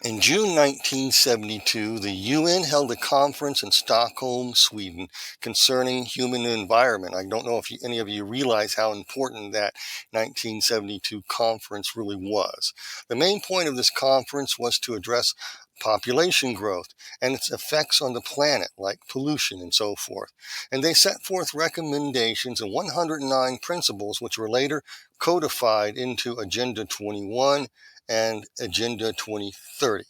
In June 1972, the UN held a conference in Stockholm, Sweden, concerning human environment. I don't know if any of you realize how important that 1972 conference really was. The main point of this conference was to address population growth and its effects on the planet, like pollution and so forth. And they set forth recommendations and 109 principles, which were later codified into Agenda 21 and Agenda 2030.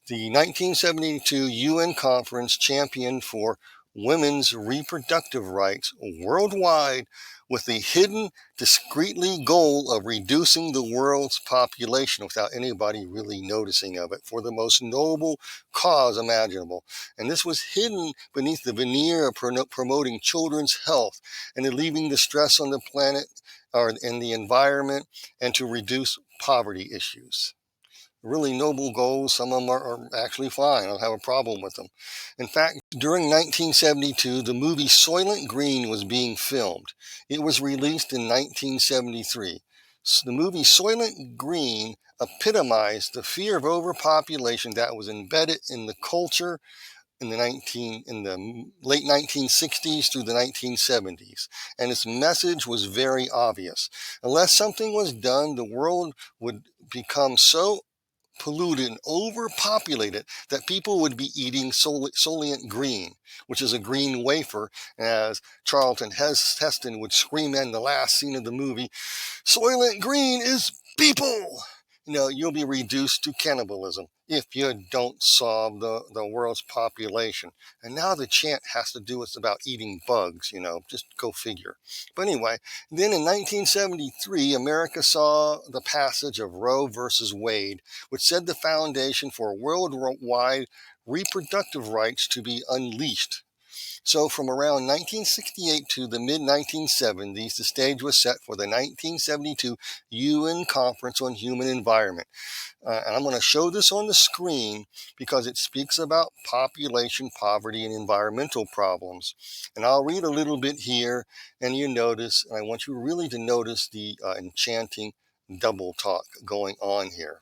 The 1972 UN conference championed for women's reproductive rights worldwide with the hidden, discreetly goal of reducing the world's population without anybody really noticing of it, for the most noble cause imaginable. And this was hidden beneath the veneer of promoting children's health and relieving the stress on the planet or in the environment, and to reduce poverty issues. Really noble goals. Some of them are actually fine. I don't have a problem with them. In fact, during 1972, the movie Soylent Green was being filmed. It was released in 1973. The movie Soylent Green epitomized the fear of overpopulation that was embedded in the culture in the late 1960s through the 1970s, and its message was very obvious. Unless something was done, the world would become so polluted and overpopulated that people would be eating Soylent Green, which is a green wafer, as Charlton Heston would scream in the last scene of the movie, Soylent Green is people! You'll be reduced to cannibalism if you don't solve the world's population. And now the chant has to do with about eating bugs, just go figure. But anyway, then in 1973, America saw the passage of Roe versus Wade, which set the foundation for worldwide reproductive rights to be unleashed. So from around 1968 to the mid-1970s, the stage was set for the 1972 UN Conference on Human Environment. And I'm going to show this on the screen because it speaks about population, poverty, and environmental problems. And I'll read a little bit here, and you notice, and I want you really to notice the enchanting double talk going on here.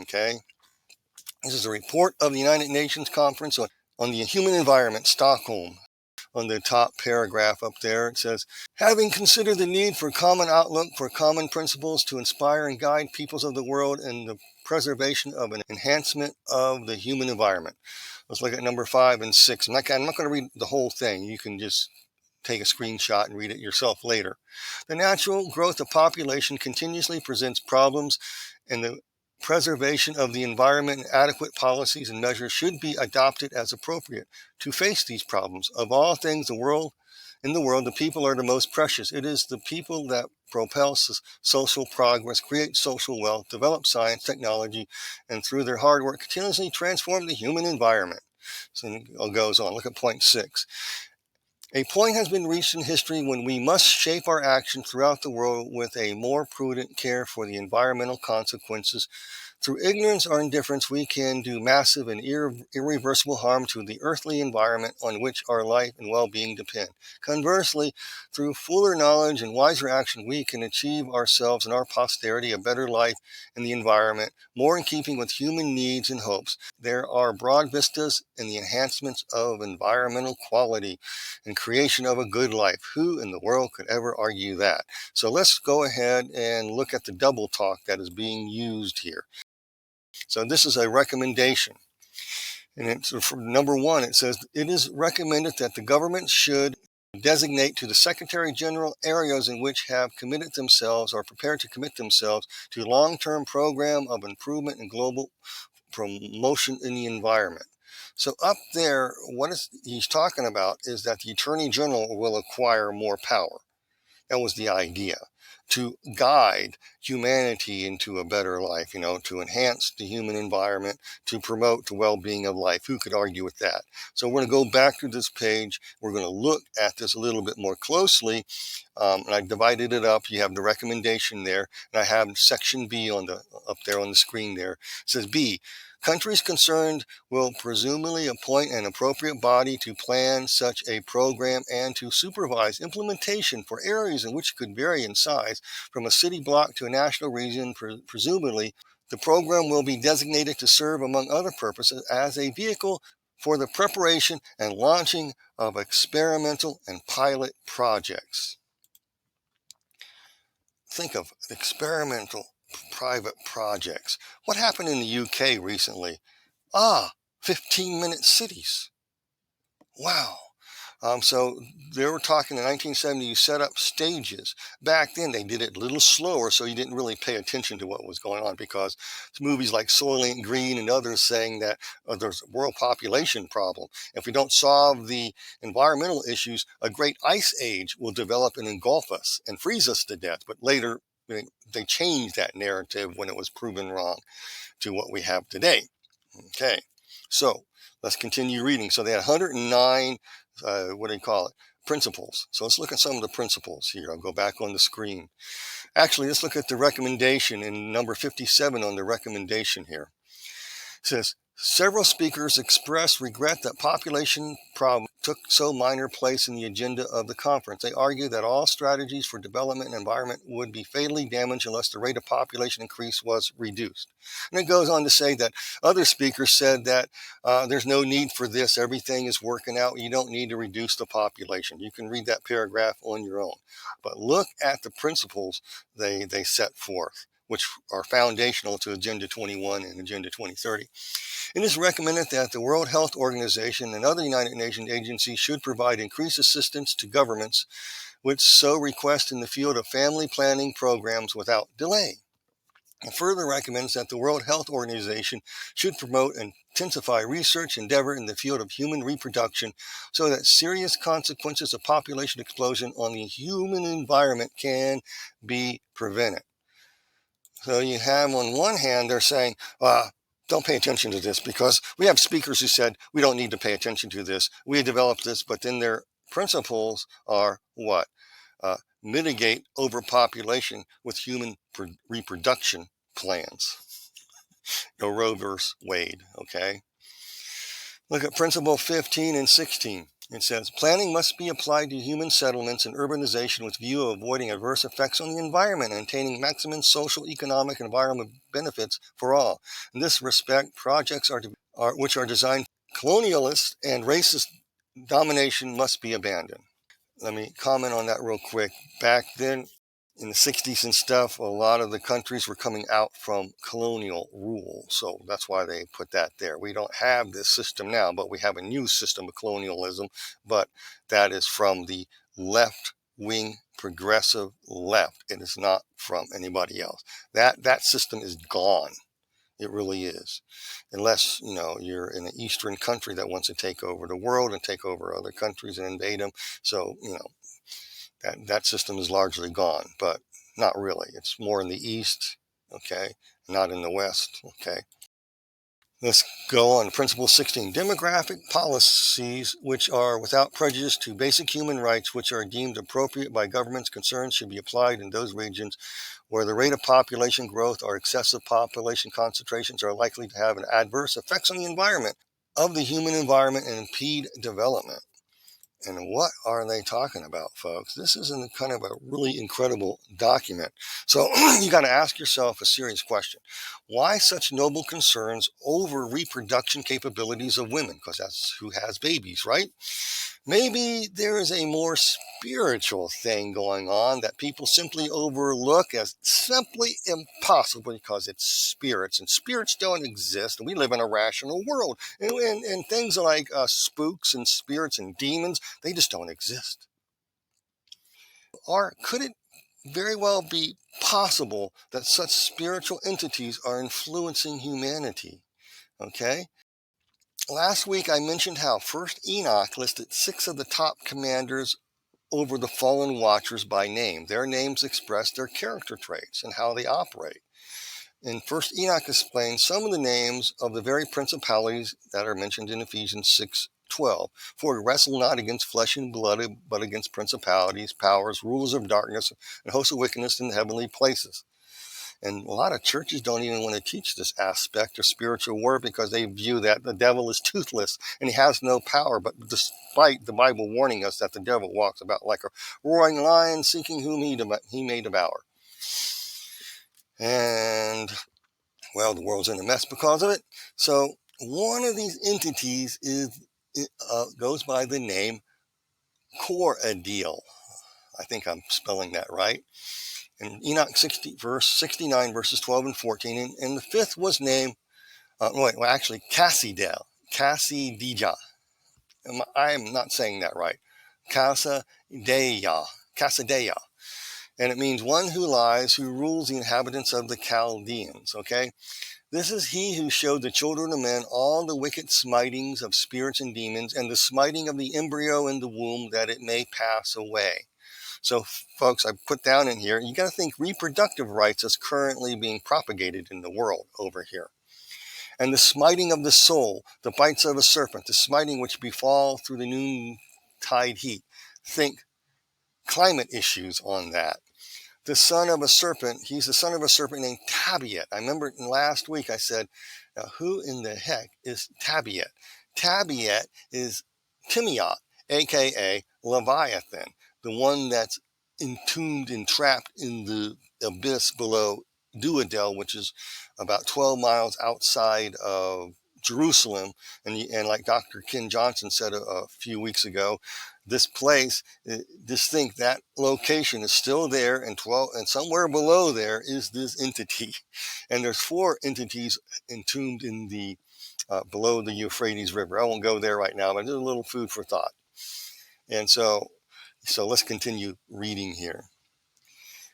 Okay? This is a report of the United Nations Conference on the Human Environment, Stockholm. On the top paragraph up there, it says, having considered the need for common outlook, for common principles to inspire and guide peoples of the world in the preservation of an enhancement of the human environment. Let's look at number 5 and 6. I'm not going to read the whole thing. You can just take a screenshot and read it yourself later. The natural growth of population continuously presents problems, and the preservation of the environment and adequate policies and measures should be adopted as appropriate to face these problems. Of all things in the world, the people are the most precious. It is the people that propel social progress, create social wealth, develop science, technology, and through their hard work continuously transform the human environment. So it goes on. Look at point 6. A point has been reached in history when we must shape our action throughout the world with a more prudent care for the environmental consequences. Through ignorance or indifference, we can do massive and irreversible harm to the earthly environment on which our life and well-being depend. Conversely, through fuller knowledge and wiser action, we can achieve ourselves and our posterity a better life in the environment, more in keeping with human needs and hopes. There are broad vistas in the enhancements of environmental quality and creation of a good life. Who in the world could ever argue that? So let's go ahead and look at the double talk that is being used here. So this is a recommendation. And it's for number 1, it says, it is recommended that the government should designate to the Secretary General areas in which have committed themselves or prepared to commit themselves to long-term program of improvement and global promotion in the environment. So up there, what he's talking about is that the Attorney General will acquire more power. That was the idea, to guide humanity into a better life, to enhance the human environment, to promote the well-being of life. Who could argue with that? So we're going to go back to this page. We're going to look at this a little bit more closely. And I divided it up. You have the recommendation there, and I have section B up there on the screen there. It says B, countries concerned will presumably appoint an appropriate body to plan such a program and to supervise implementation for areas in which it could vary in size from a city block to a national region. Presumably, The program will be designated to serve, among other purposes, as a vehicle for the preparation and launching of experimental and pilot projects. Think of experimental private projects. What happened in the UK recently? 15-minute cities. Wow. So they were talking in 1970, you set up stages. Back then, they did it a little slower, so you didn't really pay attention to what was going on, because movies like Soylent Green and others saying that there's a world population problem. If we don't solve the environmental issues, a great ice age will develop and engulf us and freeze us to death. But later, they changed that narrative when it was proven wrong to what we have today. Okay, so let's continue reading. So they had 109 principles. So let's look at some of the principles here. I'll go back on the screen. Actually, let's look at the recommendation in number 57 on the recommendation here. It says, several speakers expressed regret that population problem took so minor place in the agenda of the conference. They argue that all strategies for development and environment would be fatally damaged unless the rate of population increase was reduced. And it goes on to say that other speakers said that there's no need for this. Everything is working out. You don't need to reduce the population. You can read that paragraph on your own. But look at the principles they set forth, which are foundational to Agenda 21 and Agenda 2030. It is recommended that the World Health Organization and other United Nations agencies should provide increased assistance to governments which so request in the field of family planning programs without delay. It further recommends that the World Health Organization should promote and intensify research endeavor in the field of human reproduction so that serious consequences of population explosion on the human environment can be prevented. So you have, on one hand, they're saying, don't pay attention to this, because we have speakers who said we don't need to pay attention to this. We developed this, but then their principles are what? Mitigate overpopulation with human reproduction plans. No Roe versus Wade, okay? Look at principle 15 and 16. It says, planning must be applied to human settlements and urbanization with view of avoiding adverse effects on the environment and attaining maximum social, economic, and environmental benefits for all. In this respect, projects which are designed colonialist and racist domination must be abandoned. Let me comment on that real quick. Back then, in the 60s and stuff, a lot of the countries were coming out from colonial rule. So that's why they put that there. We don't have this system now, but we have a new system of colonialism. But that is from the left-wing progressive left. It is not from anybody else. That system is gone. It really is. Unless, you're in an Eastern country that wants to take over the world and take over other countries and invade them. So, that system is largely gone, but not really. It's more in the East, okay, not in the West, okay. Let's go on to principle 16. Demographic policies which are without prejudice to basic human rights, which are deemed appropriate by governments concerned, should be applied in those regions where the rate of population growth or excessive population concentrations are likely to have an adverse effects on the environment of the human environment and impede development. And what are they talking about, folks? This is kind of a really incredible document. So you got to ask yourself a serious question. Why such noble concerns over reproduction capabilities of women? Because that's who has babies, right? Maybe there is a more spiritual thing going on that people simply overlook as simply impossible because it's spirits, and spirits don't exist, and we live in a rational world. And things like spooks and spirits and demons, they just don't exist. Or could it very well be possible that such spiritual entities are influencing humanity? Okay? Last week I mentioned how first Enoch listed 6 of the top commanders over the fallen watchers by name. Their names express their character traits and how they operate. And first Enoch explains some of the names of the very principalities that are mentioned in Ephesians 6:12. For we wrestle not against flesh and blood, but against principalities, powers, rulers of darkness, and hosts of wickedness in the heavenly places. And a lot of churches don't even want to teach this aspect of spiritual war because they view that the devil is toothless and he has no power. But despite the Bible warning us that the devil walks about like a roaring lion seeking whom he may devour. And Well, the world's in a mess because of it. So one of these entities goes by the name Core-a-deal. I think I'm spelling that right. And Enoch 69, verses 12 and 14. And the fifth was named, Cassidel. Cassidija. I'm not saying that right. Casadea. Casadea. And it means one who lies, who rules the inhabitants of the Chaldeans. Okay? This is he who showed the children of men all the wicked smitings of spirits and demons, and the smiting of the embryo in the womb, that it may pass away. So, folks, I put down in here, you got to think reproductive rights is currently being propagated in the world over here. And the smiting of the soul, the bites of a serpent, the smiting which befall through the noontide heat. Think climate issues on that. The son of a serpent, he's the son of a serpent named Tabiat. I remember last week I said, now who in the heck is Tabiat? Tabiat is Timeot, a.k.a. Leviathan, the one that's entombed and trapped in the abyss below Duadel, which is about 12 miles outside of Jerusalem. And like Dr. Ken Johnson said a few weeks ago, this place, just think that location is still there, and somewhere below there is this entity. And there's 4 entities entombed in the below the Euphrates River. I won't go there right now, but there's a little food for thought. And so let's continue reading here.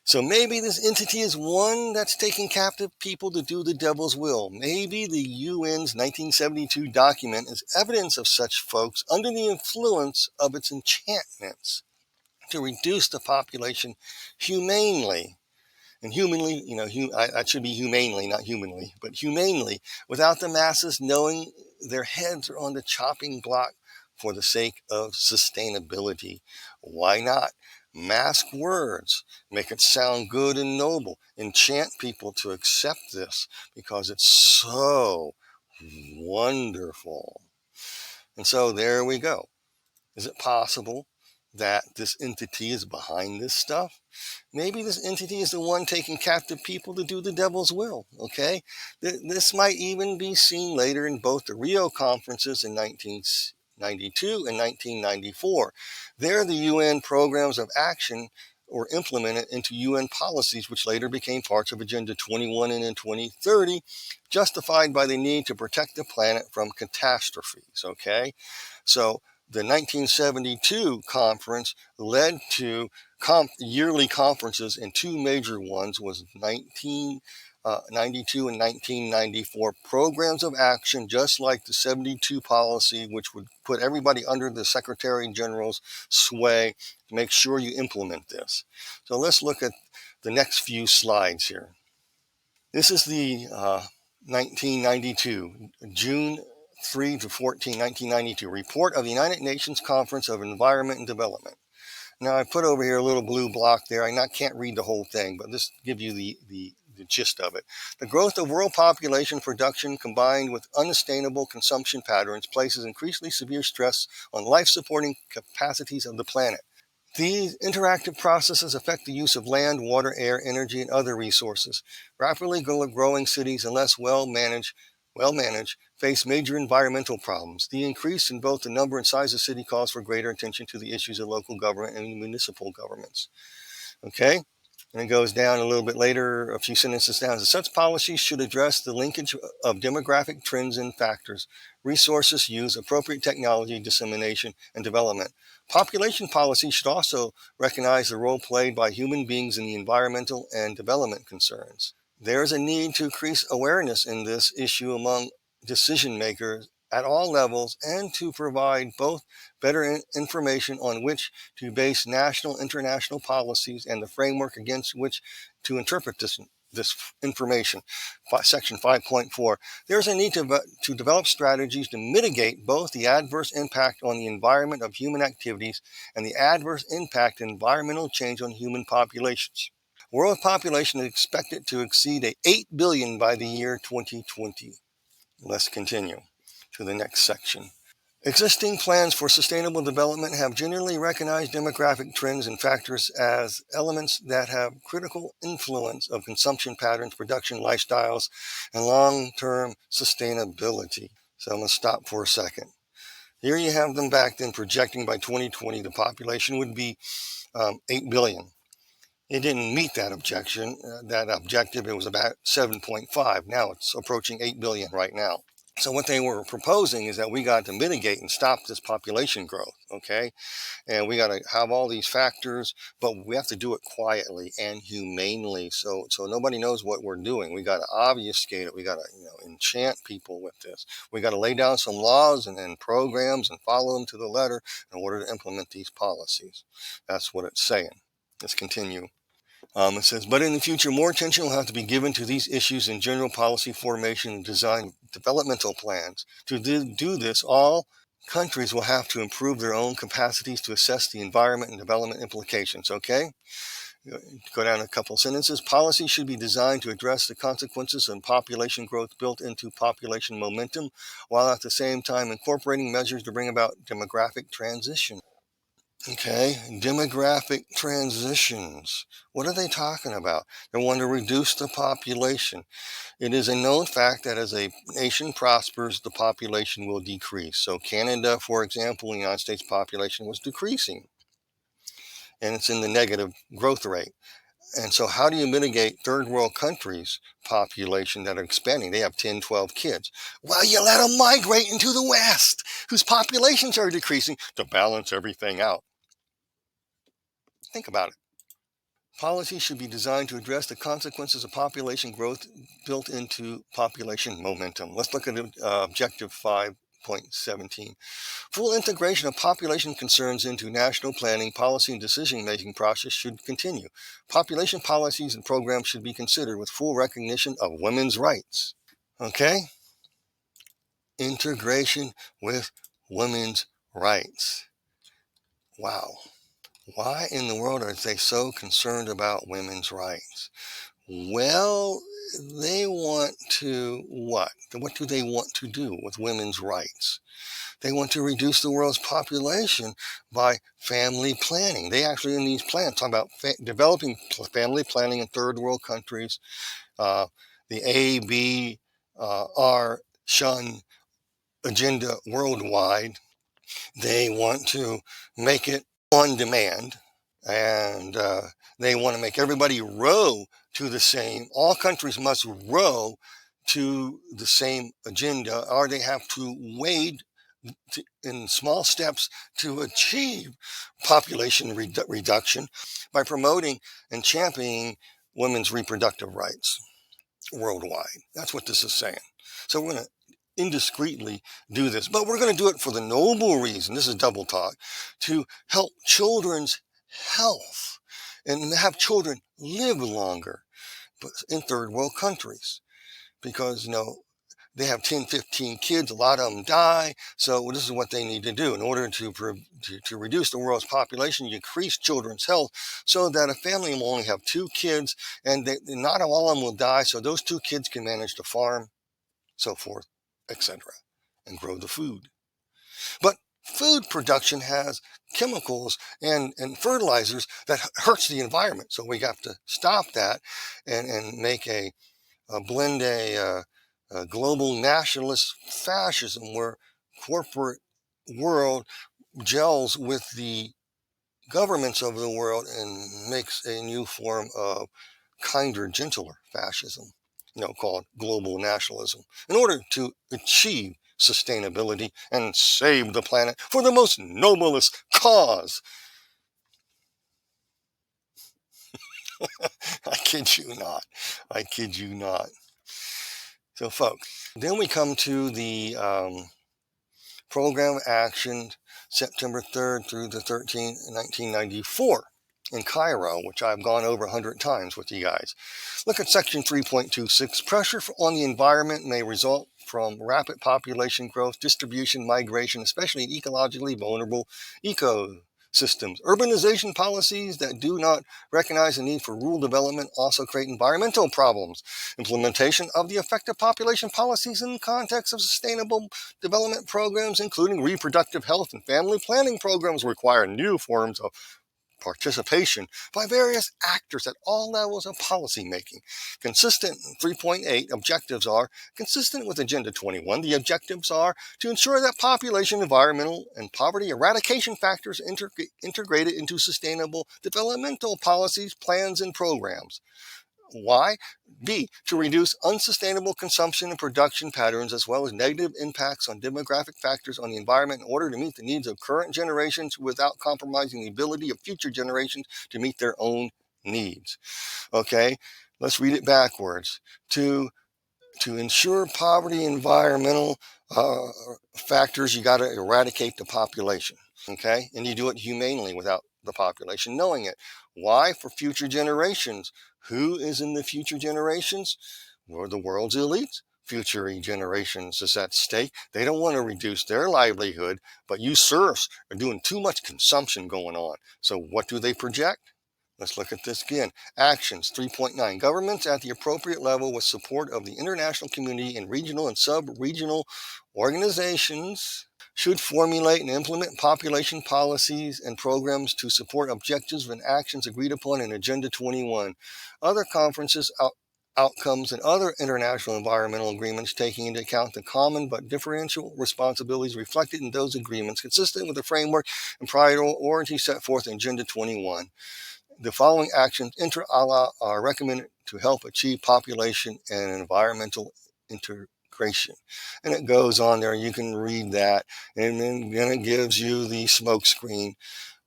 So maybe this entity is one that's taking captive people to do the devil's will. Maybe the UN's 1972 document is evidence of such folks under the influence of its enchantments to reduce the population humanely. And humanly, I should be humanely, not humanly, but humanely, without the masses knowing their heads are on the chopping block for the sake of sustainability. Why not? Mask words, make it sound good and noble, enchant people to accept this because it's so wonderful. And so there we go. Is it possible that this entity is behind this stuff? Maybe this entity is the one taking captive people to do the devil's will, okay? This might even be seen later in both the Rio conferences in 1992 and 1994. There, the UN programs of action were implemented into UN policies, which later became parts of Agenda 21 and in 2030, justified by the need to protect the planet from catastrophes, okay? So the 1972 conference led to yearly conferences, and 2 major ones was 1992 and 1994 programs of action, just like the 72 policy, which would put everybody under the Secretary General's sway to make sure you implement this. So let's look at the next few slides here. This is the 1992, June 3 to 14, 1992, report of the United Nations Conference of Environment and Development. Now, I put over here a little blue block there. I can't read the whole thing, but this gives you the gist of it. The growth of world population production combined with unsustainable consumption patterns places increasingly severe stress on life-supporting capacities of the planet. These interactive processes affect the use of land, water, air, energy, and other resources. Rapidly growing cities, unless well managed, face major environmental problems. The increase in both the number and size of city calls for greater attention to the issues of local government and municipal governments. Okay? And it goes down a little bit later, a few sentences down. Such policies should address the linkage of demographic trends and factors, resources use, appropriate technology dissemination and development. Population policy should also recognize the role played by human beings in the environmental and development concerns. There is a need to increase awareness in this issue among decision makers at all levels, and to provide both better information on which to base national, international policies and the framework against which to interpret this information. Section 5.4. There's a need to develop strategies to mitigate both the adverse impact on the environment of human activities and the adverse impact of environmental change on human populations. World population is expected to exceed 8 billion by the year 2020. Let's continue to the next section. Existing plans for sustainable development have generally recognized demographic trends and factors as elements that have critical influence of consumption patterns, production lifestyles, and long-term sustainability. So I'm going to stop for a second. Here you have them back then projecting by 2020 the population would be 8 billion. It didn't meet that objective. It was about 7.5. Now it's approaching 8 billion right now. So what they were proposing is that we got to mitigate and stop this population growth, okay? And we got to have all these factors, but we have to do it quietly and humanely, so nobody knows what we're doing. We got to obfuscate it. We got to enchant people with this. We got to lay down some laws and programs and follow them to the letter in order to implement these policies. That's what it's saying. Let's continue. It says, but in the future, more attention will have to be given to these issues in general policy formation and design developmental plans. To do this, all countries will have to improve their own capacities to assess the environment and development implications, okay? Go down a couple of sentences. Policy should be designed to address the consequences of population growth built into population momentum, while at the same time incorporating measures to bring about demographic transition. Okay, demographic transitions. What are they talking about? They want to reduce the population. It is a known fact that as a nation prospers, the population will decrease. So Canada, for example, the United States population was decreasing, and it's in the negative growth rate. And so how do you mitigate third world countries' population that are expanding? They have 10, 12 kids. Well, you let them migrate into the West, whose populations are decreasing, to balance everything out. Think about it. Policy should be designed to address the consequences of population growth built into population momentum. Let's look at Objective 5.17. Full integration of population concerns into national planning, policy, and decision-making process should continue. Population policies and programs should be considered with full recognition of women's rights. Okay? Integration with women's rights. Wow. Why in the world are they so concerned about women's rights? Well, they want to what? What do they want to do with women's rights? They want to reduce the world's population by family planning. They actually, in these plans, talk about developing family planning in third world countries. The ABR Shun agenda worldwide. They want to make it on demand, and they want to make everybody row to the same. All countries must row to the same agenda, or they have to wade in small steps to achieve population reduction by promoting and championing women's reproductive rights worldwide. That's what this is saying. So we're going to indiscreetly do this, but we're going to do it for the noble reason, this is double talk, to help children's health and have children live longer in third world countries, because they have 10, 15 kids, a lot of them die. So this is what they need to do in order to reduce the world's population, increase children's health, so that a family will only have 2 kids, and not all of them will die, so those 2 kids can manage the farm, so forth, etc., and grow the food. But food production has chemicals and fertilizers that hurts the environment, so we have to stop that and make blend a global nationalist fascism where corporate world gels with the governments of the world and makes a new form of kinder, gentler fascism, called global nationalism, in order to achieve sustainability and save the planet for the most noblest cause. I kid you not. I kid you not. So, folks, then we come to the Program Action, September 3rd through the 13th, 1994. In Cairo, which I've gone over 100 times with you guys. Look at section 3.26. Pressure on the environment may result from rapid population growth, distribution, migration, especially in ecologically vulnerable ecosystems. systems. Urbanization policies that do not recognize the need for rural development also create environmental problems. Implementation of the effective population policies in the context of sustainable development programs, including reproductive health and family planning programs, require new forms of participation by various actors at all levels of policymaking. Consistent 3.8 objectives are consistent with Agenda 21. The objectives are to ensure that population, environmental, and poverty eradication factors integrated into sustainable developmental policies, plans, and programs. Why? B, to reduce unsustainable consumption and production patterns as well as negative impacts on demographic factors on the environment in order to meet the needs of current generations without compromising the ability of future generations to meet their own needs. Okay, let's read it backwards. To ensure poverty, environmental factors, you got to eradicate the population. Okay, and you do it humanely without the population knowing it. Why? For future generations. Who is in the future generations? Well, the world's elites. Future generations is at stake. They don't want to reduce their livelihood, but you serfs are doing too much consumption going on. So what do they project? Let's look at this again. Actions 3.9. Governments at the appropriate level with support of the international community and regional and sub-regional organizations should formulate and implement population policies and programs to support objectives and actions agreed upon in Agenda 21. Other conferences, outcomes, and other international environmental agreements taking into account the common but differential responsibilities reflected in those agreements consistent with the framework and priorities set forth in Agenda 21. The following actions inter alia are recommended to help achieve population and environmental integration. And it goes on there. You can read that. And then it gives you the smoke screen.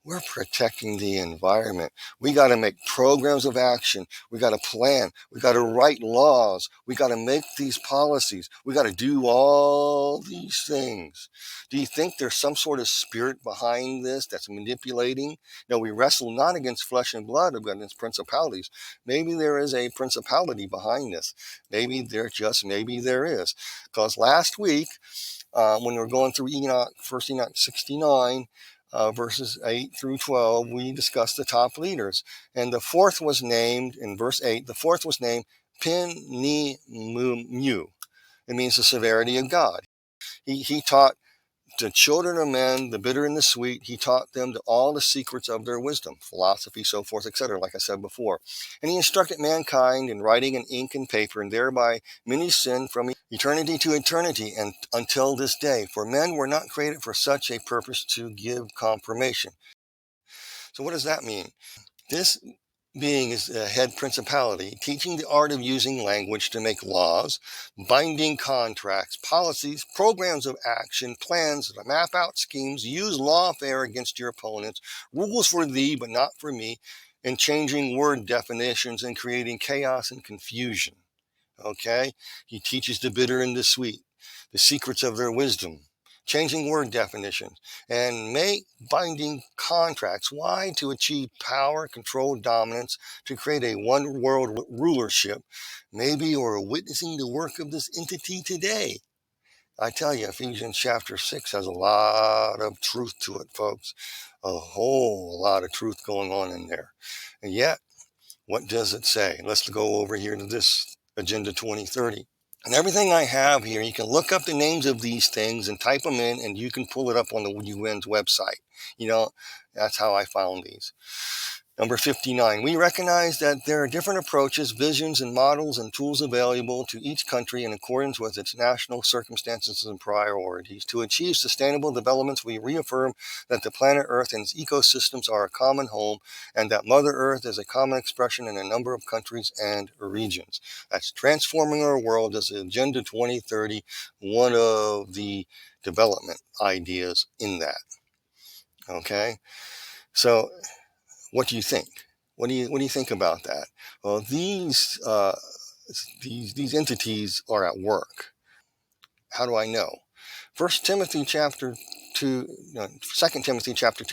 We're protecting the environment. We got to make programs of action. We got to plan. We got to write laws. We got to make these policies. We got to do all these things. Do you think there's some sort of spirit behind this that's manipulating? No, we wrestle not against flesh and blood, but against principalities. Maybe there is a principality behind this. Maybe there is. Because last week, when we were going through Enoch, first Enoch 69, verses 8 through 12, we discussed the top leaders. And the fourth was named, in verse 8, the fourth was named Pen-ni-mu. It means the severity of God. He taught the children of men, the bitter and the sweet. He taught them all the secrets of their wisdom, philosophy, so forth, etc., like I said before. And he instructed mankind in writing in ink and paper, and thereby many sinned from eternity to eternity and until this day. For men were not created for such a purpose to give confirmation. So what does that mean? This being is a head principality, teaching the art of using language to make laws, binding contracts, policies, programs of action, plans to map out schemes, use lawfare against your opponents, rules for thee but not for me, and changing word definitions and creating chaos and confusion. Okay? He teaches the bitter and the sweet, the secrets of their wisdom, changing word definitions, and make binding contracts. Why? To achieve power, control, dominance, to create a one world rulership. Maybe you're witnessing the work of this entity today. I tell you, Ephesians chapter 6 has a lot of truth to it, folks. A whole lot of truth going on in there. And yet, what does it say? Let's go over here to this Agenda 2030. And everything I have here, you can look up the names of these things and type them in, and you can pull it up on the UN's website. That's how I found these. Number 59, we recognize that there are different approaches, visions, and models and tools available to each country in accordance with its national circumstances and priorities. To achieve sustainable developments, we reaffirm that the planet Earth and its ecosystems are a common home and that Mother Earth is a common expression in a number of countries and regions. That's transforming our world as Agenda 2030, one of the development ideas in that. Okay? So, what do you think? What do you think about that? Well, these entities are at work. How do I know? 2 Timothy chapter 2,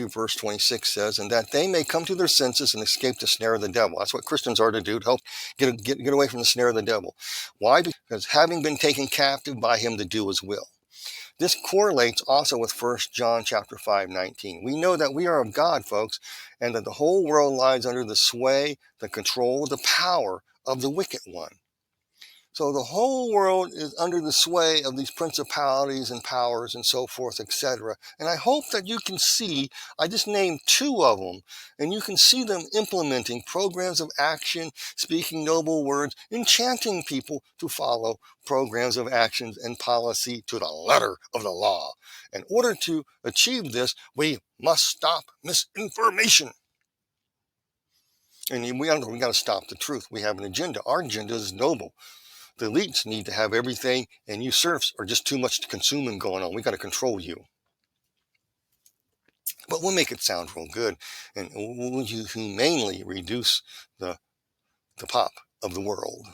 verse 26 says, and that they may come to their senses and escape the snare of the devil. That's what Christians are to do, to help get away from the snare of the devil. Why? Because having been taken captive by him to do his will. This correlates also with 1 John chapter 5:19. We know that we are of God, folks, and that the whole world lies under the sway, the control, the power of the wicked one. So the whole world is under the sway of these principalities and powers and so forth, etc. And I hope that you can see, I just named two of them, and you can see them implementing programs of action, speaking noble words, enchanting people to follow programs of actions and policy to the letter of the law. In order to achieve this, we must stop misinformation. And we got to stop the truth. We have an agenda. Our agenda is noble. The elites need to have everything, and you serfs are just too much consuming going on. We got to control you. But we'll make it sound real good, and we'll humanely reduce the pop of the world.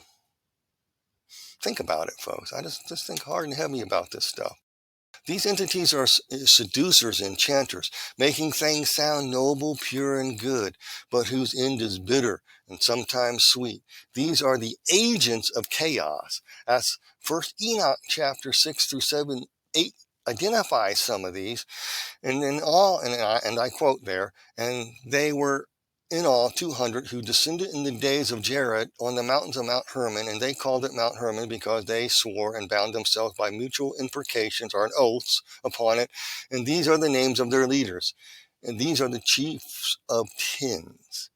Think about it, folks. I just think hard and heavy about this stuff. These entities are seducers, enchanters, making things sound noble, pure, and good, but whose end is bitter and sometimes sweet. These are the agents of chaos. As 1 Enoch chapter 6 through 7, 8 identifies some of these, and I quote there, and they were in all 200 who descended in the days of Jared on the mountains of Mount Hermon, and they called it Mount Hermon because they swore and bound themselves by mutual imprecations or oaths upon it. And these are the names of their leaders. And these are the chiefs of tens.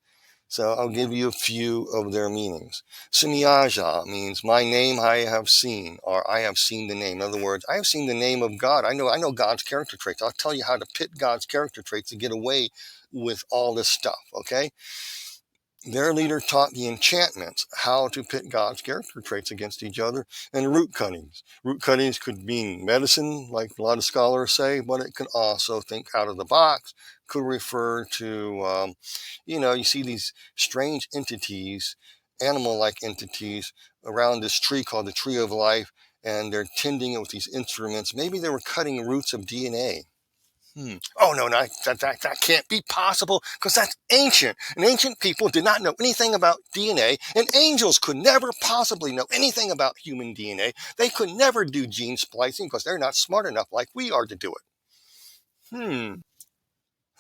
So I'll give you a few of their meanings. Semiaja means my name I have seen, or I have seen the name. In other words, I have seen the name of God. I know God's character traits. I'll tell you how to pit God's character traits to get away with all this stuff, okay? Their leader taught the enchantments how to pit God's character traits against each other, and root cuttings. Root cuttings could mean medicine, like a lot of scholars say, but it could also, think out of the box, could refer to, you see these strange entities, animal-like entities, around this tree called the tree of life, and they're tending it with these instruments. Maybe they were cutting roots of DNA. Oh, no, that can't be possible, because that's ancient. And ancient people did not know anything about DNA, and angels could never possibly know anything about human DNA. They could never do gene splicing because they're not smart enough like we are to do it.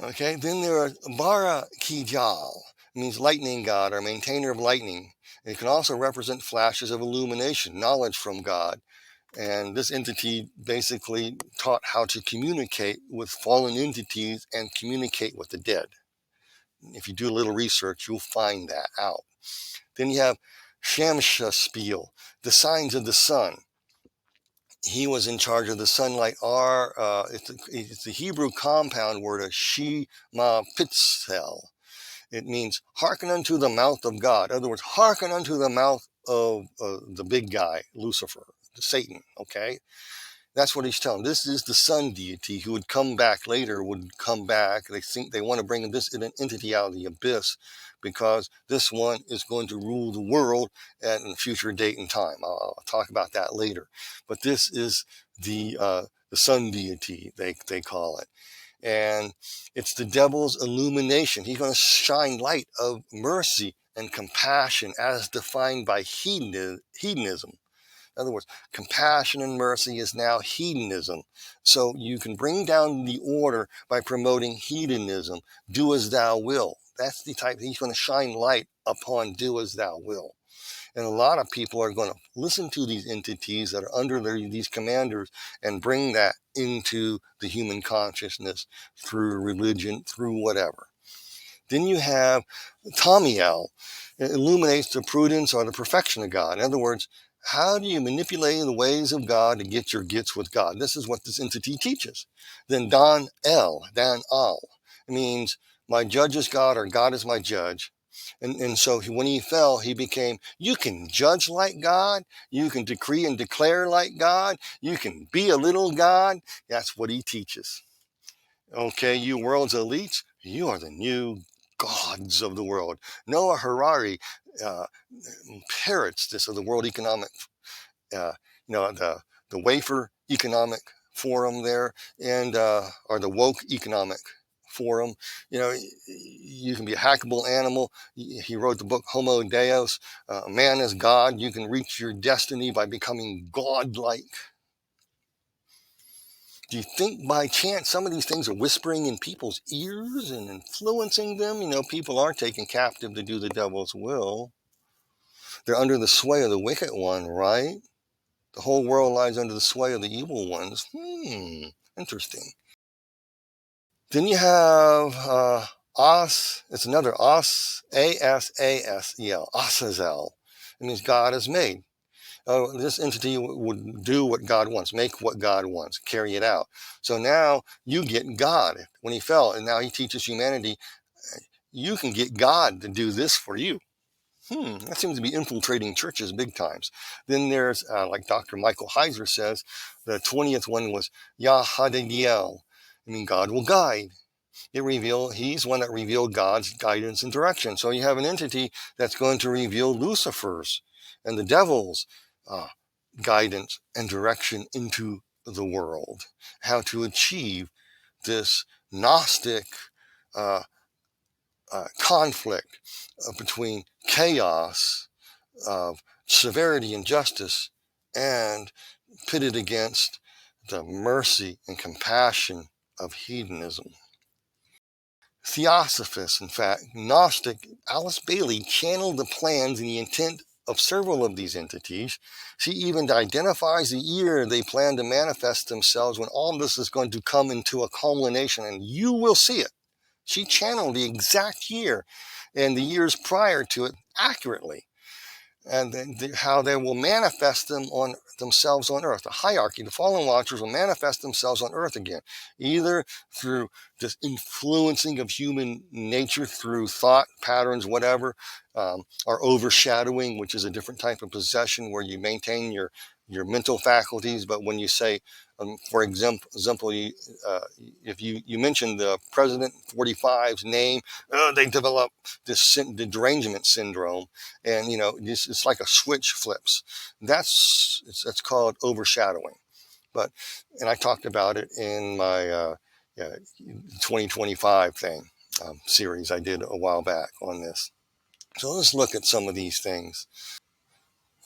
Okay, then there are Bara Kijal, means lightning god or maintainer of lightning. It can also represent flashes of illumination, knowledge from God. And this entity basically taught how to communicate with fallen entities and communicate with the dead. If you do a little research, you'll find that out. Then you have Shamshaspiel, the signs of the sun. He was in charge of the sunlight. It's the Hebrew compound word of Shema Pitzel. It means hearken unto the mouth of God. In other words, hearken unto the mouth of the big guy, Lucifer, Satan, okay? That's what he's telling. This is the sun deity who would come back later, They think they want to bring this entity out of the abyss because this one is going to rule the world at a future date and time. I'll talk about that later. But this is the sun deity, they call it. And it's the devil's illumination. He's going to shine light of mercy and compassion as defined by hedonism. In other words, compassion and mercy is now hedonism. So you can bring down the order by promoting hedonism. Do as thou will. That's the type. He's going to shine light upon do as thou will. And a lot of people are going to listen to these entities that are under these commanders and bring that into the human consciousness through religion, through whatever. Then you have Tamiel. It illuminates the prudence or the perfection of God. In other words, how do you manipulate the ways of God to get your gets with God? This is what this entity teaches. Then Dan Al, it means my judge is God, or God is my judge. And so when he fell, he became, you can judge like God, you can decree and declare like God, you can be a little God. That's what he teaches. Okay, you world's elites, you are the new gods of the world. Noah Harari parrots this of the World Economic, the Wafer Economic Forum there, and or the Woke Economic Forum. You can be a hackable animal. He wrote the book Homo Deus, Man is God. You can reach your destiny by becoming godlike. Do you think by chance some of these things are whispering in people's ears and influencing them? People are taken captive to do the devil's will. They're under the sway of the wicked one, right? The whole world lies under the sway of the evil ones. Interesting. Then you have it's another Asasel, Asazel. It means God has made. This entity would do what God wants, make what God wants, carry it out. So now you get God when he fell, and now he teaches humanity, you can get God to do this for you. That seems to be infiltrating churches big times. Then there's, like Dr. Michael Heiser says, the 20th one was Yahadiel. God will guide. He's one that revealed God's guidance and direction. So you have an entity that's going to reveal Lucifer's and the devil's guidance and direction into the world, how to achieve this Gnostic conflict between chaos of severity and justice and pitted against the mercy and compassion of hedonism. Theosophist, in fact, Gnostic, Alice Bailey channeled the plans and the intent of several of these entities. She even identifies the year they plan to manifest themselves when all this is going to come into a culmination, and you will see it. She channeled the exact year and the years prior to it accurately, and then how they will manifest themselves on earth. The hierarchy, the fallen watchers will manifest themselves on earth again, either through this influencing of human nature through thought patterns, whatever, or overshadowing, which is a different type of possession where you maintain your mental faculties, but when you say, for example, if you mention the President 45's name, they develop the derangement syndrome, and it's like a switch flips. That's called overshadowing. And I talked about it in my 2025 thing series I did a while back on this. So let's look at some of these things.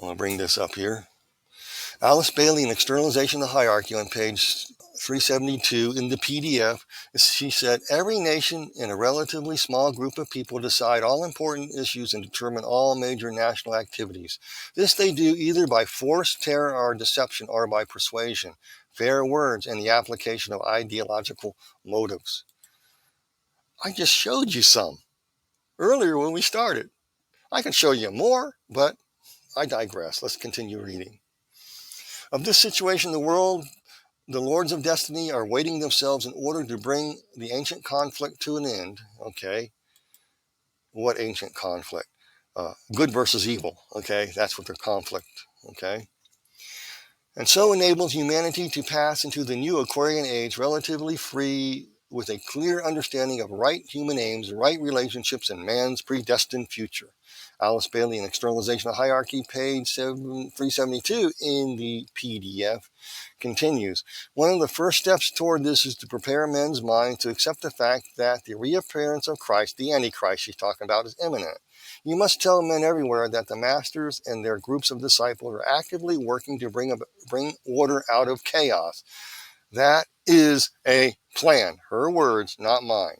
I'll bring this up here. Alice Bailey in Externalization of the Hierarchy on page 372 in the PDF, she said, every nation and a relatively small group of people decide all important issues and determine all major national activities. This they do either by force, terror, or deception, or by persuasion, fair words, and the application of ideological motives. I just showed you some earlier when we started. I can show you more, but I digress. Let's continue reading. Of this situation, the Lords of Destiny are weighting themselves in order to bring the ancient conflict to an end. Okay. What ancient conflict? Good versus evil. Okay. That's what their conflict. Okay. And so enables humanity to pass into the new Aquarian age relatively free with a clear understanding of right human aims, right relationships, and man's predestined future. Alice Bailey in Externalization of Hierarchy, page 372 in the PDF, continues. One of the first steps toward this is to prepare men's minds to accept the fact that the reappearance of Christ, the Antichrist she's talking about, is imminent. You must tell men everywhere that the masters and their groups of disciples are actively working to bring order out of chaos. That is a plan. Her words, not mine.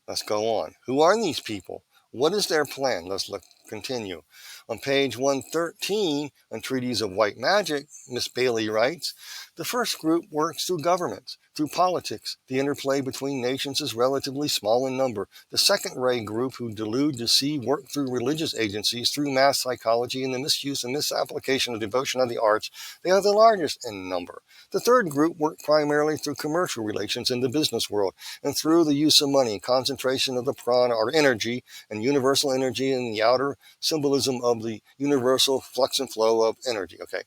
Let's go on. Who are these people? What is their plan? Let's continue. On page 113, on Treaties of White Magic, Miss Bailey writes, the first group works through governments, through politics. The interplay between nations is relatively small in number. The second ray group, who delude, deceive, work through religious agencies, through mass psychology, and the misuse and misapplication of devotion of the arts, they are the largest in number. The third group work primarily through commercial relations in the business world, and through the use of money, concentration of the prana, or energy, and universal energy in the outer symbolism of the universal flux and flow of energy. Okay.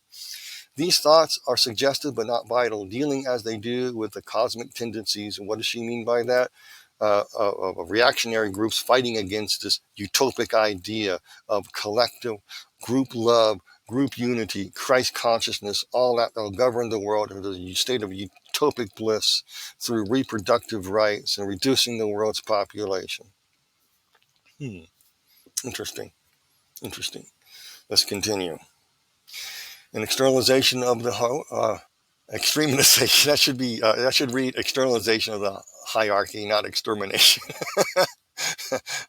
These thoughts are suggestive but not vital, dealing as they do with the cosmic tendencies. And what does she mean by that? Of reactionary groups fighting against this utopic idea of collective group love, group unity, Christ consciousness, all that will govern the world in the state of utopic bliss through reproductive rights and reducing the world's population. Interesting. Let's continue. An externalization of the Externalization. That should read externalization of the hierarchy, not extermination.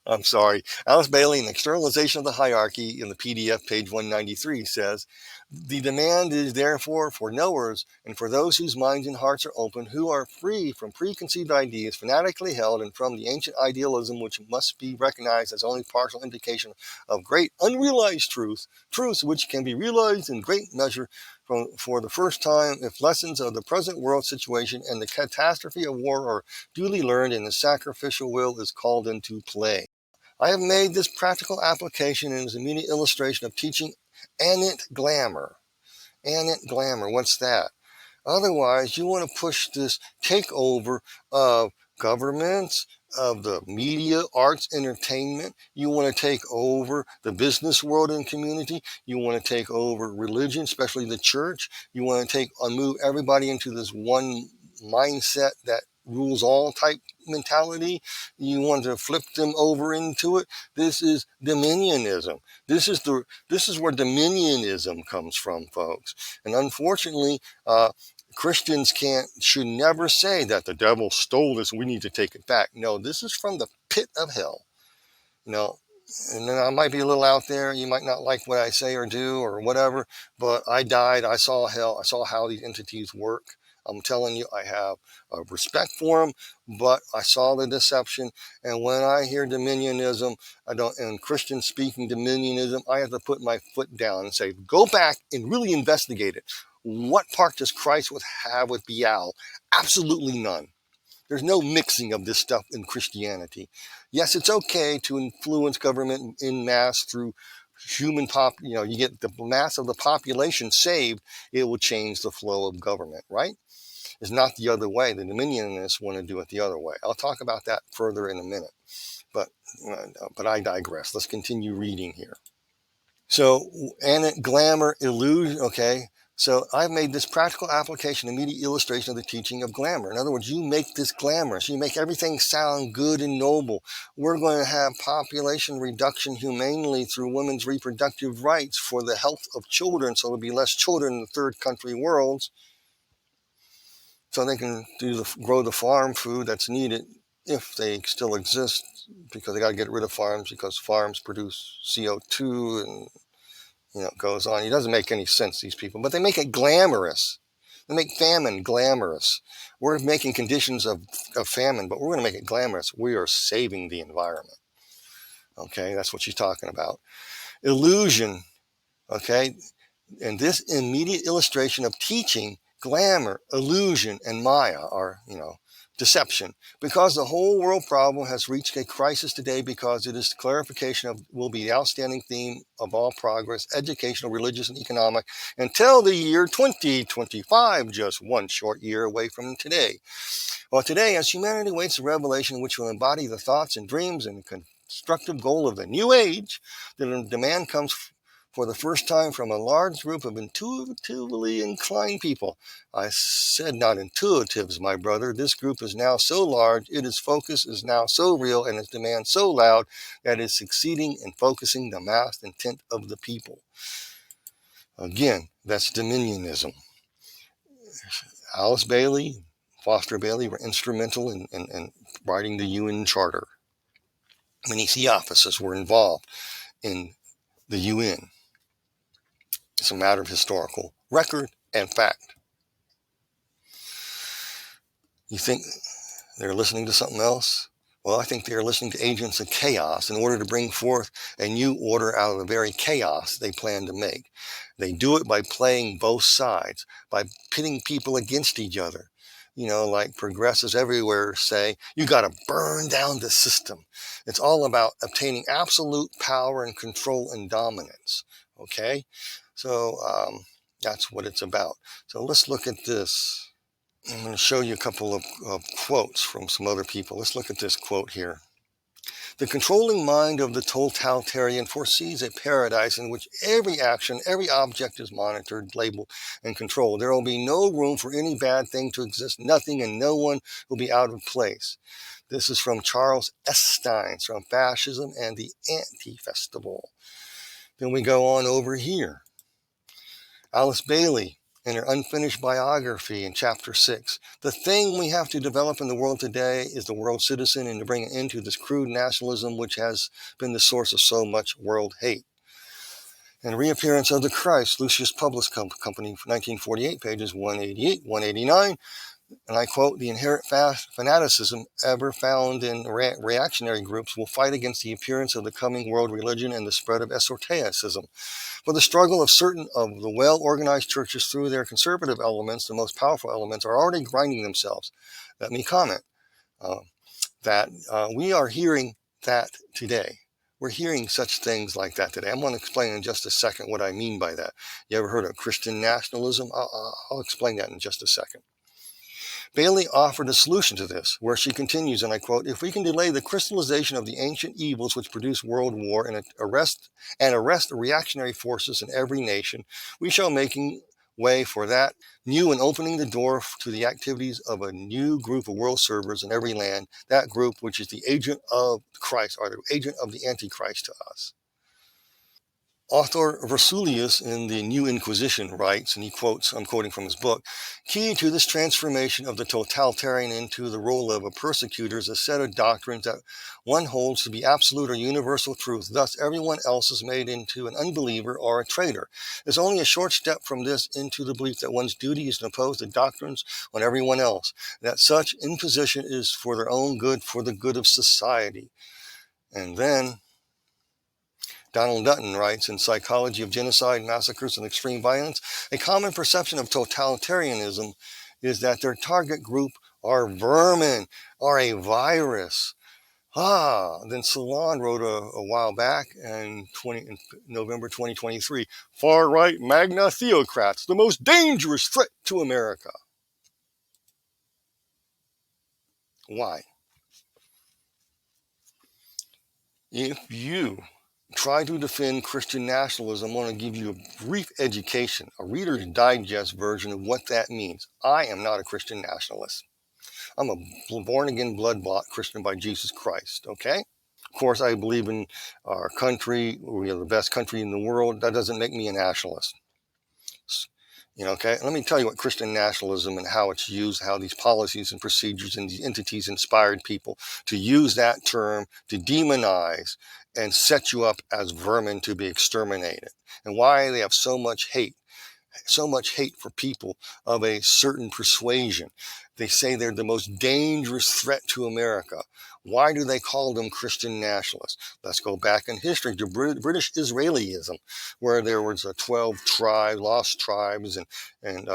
I'm sorry. Alice Bailey, in Externalization of the Hierarchy, in the PDF, page 193, says, the demand is therefore for knowers and for those whose minds and hearts are open, who are free from preconceived ideas fanatically held and from the ancient idealism which must be recognized as only partial indication of great unrealized truths which can be realized in great measure for the first time if lessons of the present world situation and the catastrophe of war are duly learned and the sacrificial will is called into play. I have made this practical application and as an immediate illustration of teaching anent glamour. Anent glamour, what's that? Otherwise, you want to push this takeover of governments, of the media, arts, entertainment. You want to take over the business world and community. You want to take over religion, especially the church. You want to move everybody into this one mindset that rules all type mentality. You want to flip them over into it. This is dominionism. This is where dominionism comes from, folks. And unfortunately, Christians should never say that the devil stole this, we need to take it back. No, this is from the pit of hell. You know, and then I might be a little out there. You might not like what I say or do or whatever, but I died. I saw hell. I saw how these entities work. I'm telling you, I have a respect for them, but I saw the deception. And when I hear dominionism, and Christians speaking dominionism, I have to put my foot down and say, go back and really investigate it. What part does Christ have with Baal? Absolutely none. There's no mixing of this stuff in Christianity. Yes, it's okay to influence government in mass through you get the mass of the population saved, it will change the flow of government, right? It's not the other way. The dominionists want to do it the other way. I'll talk about that further in a minute, but I digress. Let's continue reading here. So, and glamour, illusion, okay. So I've made this practical application, immediate illustration of the teaching of glamour. In other words, you make this glamorous. You make everything sound good and noble. We're going to have population reduction humanely through women's reproductive rights for the health of children, so there'll be less children in the third country worlds, so they can grow the farm food that's needed if they still exist, because they got to get rid of farms because farms produce CO2 and it goes on. It doesn't make any sense, these people, but they make it glamorous. They make famine glamorous. We're making conditions of famine, but we're going to make it glamorous. We are saving the environment. Okay, that's what she's talking about. Illusion, okay, and this immediate illustration of teaching, glamour, illusion, and Maya are, deception. Because the whole world problem has reached a crisis today, because it is clarification will be the outstanding theme of all progress, educational, religious, and economic, until the year 2025, just one short year away from today. Well, today, as humanity waits the revelation which will embody the thoughts and dreams and constructive goal of the new age, the demand comes for the first time from a large group of intuitively inclined people. I said not intuitives, my brother. This group is now so large, its focus is now so real, and its demand so loud that it's succeeding in focusing the mass intent of the people. Again, that's dominionism. Alice Bailey, Foster Bailey were instrumental in writing the UN Charter. Many theosophists were involved in the UN. It's a matter of historical record and fact. You think they're listening to something else? Well, I think they're listening to agents of chaos in order to bring forth a new order out of the very chaos they plan to make. They do it by playing both sides, by pitting people against each other. Like progressives everywhere say, you got to burn down the system. It's all about obtaining absolute power and control and dominance. Okay? So that's what it's about. So let's look at this. I'm going to show you a couple of quotes from some other people. Let's look at this quote here. The controlling mind of the totalitarian foresees a paradise in which every action, every object is monitored, labeled, and controlled. There will be no room for any bad thing to exist. Nothing and no one will be out of place. This is from Charles S. Steins, from Fascism and the Anti-Festival. Then we go on over here. Alice Bailey, in her unfinished biography in chapter 6. The thing we have to develop in the world today is the world citizen, and to bring an end to this crude nationalism which has been the source of so much world hate. And Reappearance of the Christ, Lucius Publius Company, 1948, pages 188, 189. And I quote, the inherent fanaticism ever found in reactionary groups will fight against the appearance of the coming world religion and the spread of esotericism. For the struggle of certain of the well-organized churches through their conservative elements, the most powerful elements, are already grinding themselves. Let me comment that we are hearing that today. We're hearing such things like that today. I'm going to explain in just a second what I mean by that. You ever heard of Christian nationalism? I'll explain that in just a second. Bailey offered a solution to this, where she continues, and I quote, if we can delay the crystallization of the ancient evils which produce world war and arrest the reactionary forces in every nation, we shall making way for that new and opening the door to the activities of a new group of world servers in every land, that group which is the agent of Christ, or the agent of the Antichrist to us. Author Versulius in the New Inquisition writes, and he quotes, I'm quoting from his book, key to this transformation of the totalitarian into the role of a persecutor is a set of doctrines that one holds to be absolute or universal truth. Thus, everyone else is made into an unbeliever or a traitor. There's only a short step from this into the belief that one's duty is to impose the doctrines on everyone else, that such imposition is for their own good, for the good of society. And then Donald Dutton writes in Psychology of Genocide, Massacres, and Extreme Violence, a common perception of totalitarianism is that their target group are vermin, are a virus. Then Salon wrote a while back in November 2023, far-right magna theocrats, the most dangerous threat to America. Why? If you try to defend Christian nationalism, I want to give you a brief education, a Reader's Digest version of what that means. I am not a Christian nationalist. I'm a born-again, blood-bought Christian by Jesus Christ, okay? Of course, I believe in our country. We are the best country in the world. That doesn't make me a nationalist. Okay? Let me tell you what Christian nationalism and how it's used, how these policies and procedures and these entities inspired people to use that term to demonize and set you up as vermin to be exterminated, and why they have so much hate for people of a certain persuasion. They say they're the most dangerous threat to America. Why do they call them Christian nationalists? Let's go back in history to British Israelism, where there was 12 lost tribes, and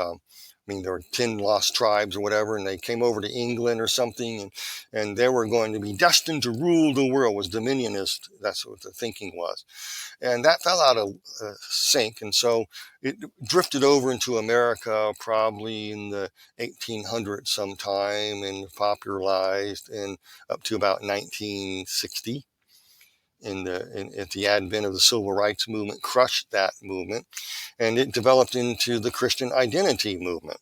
there were 10 lost tribes or whatever, and they came over to England or something, and they were going to be destined to rule the world. Was dominionist. That's what the thinking was. And that fell out of sync, and so it drifted over into America probably in the 1800s sometime, and popularized in up to about 1960. At the advent of the civil rights movement, crushed that movement, and it developed into the Christian identity movement.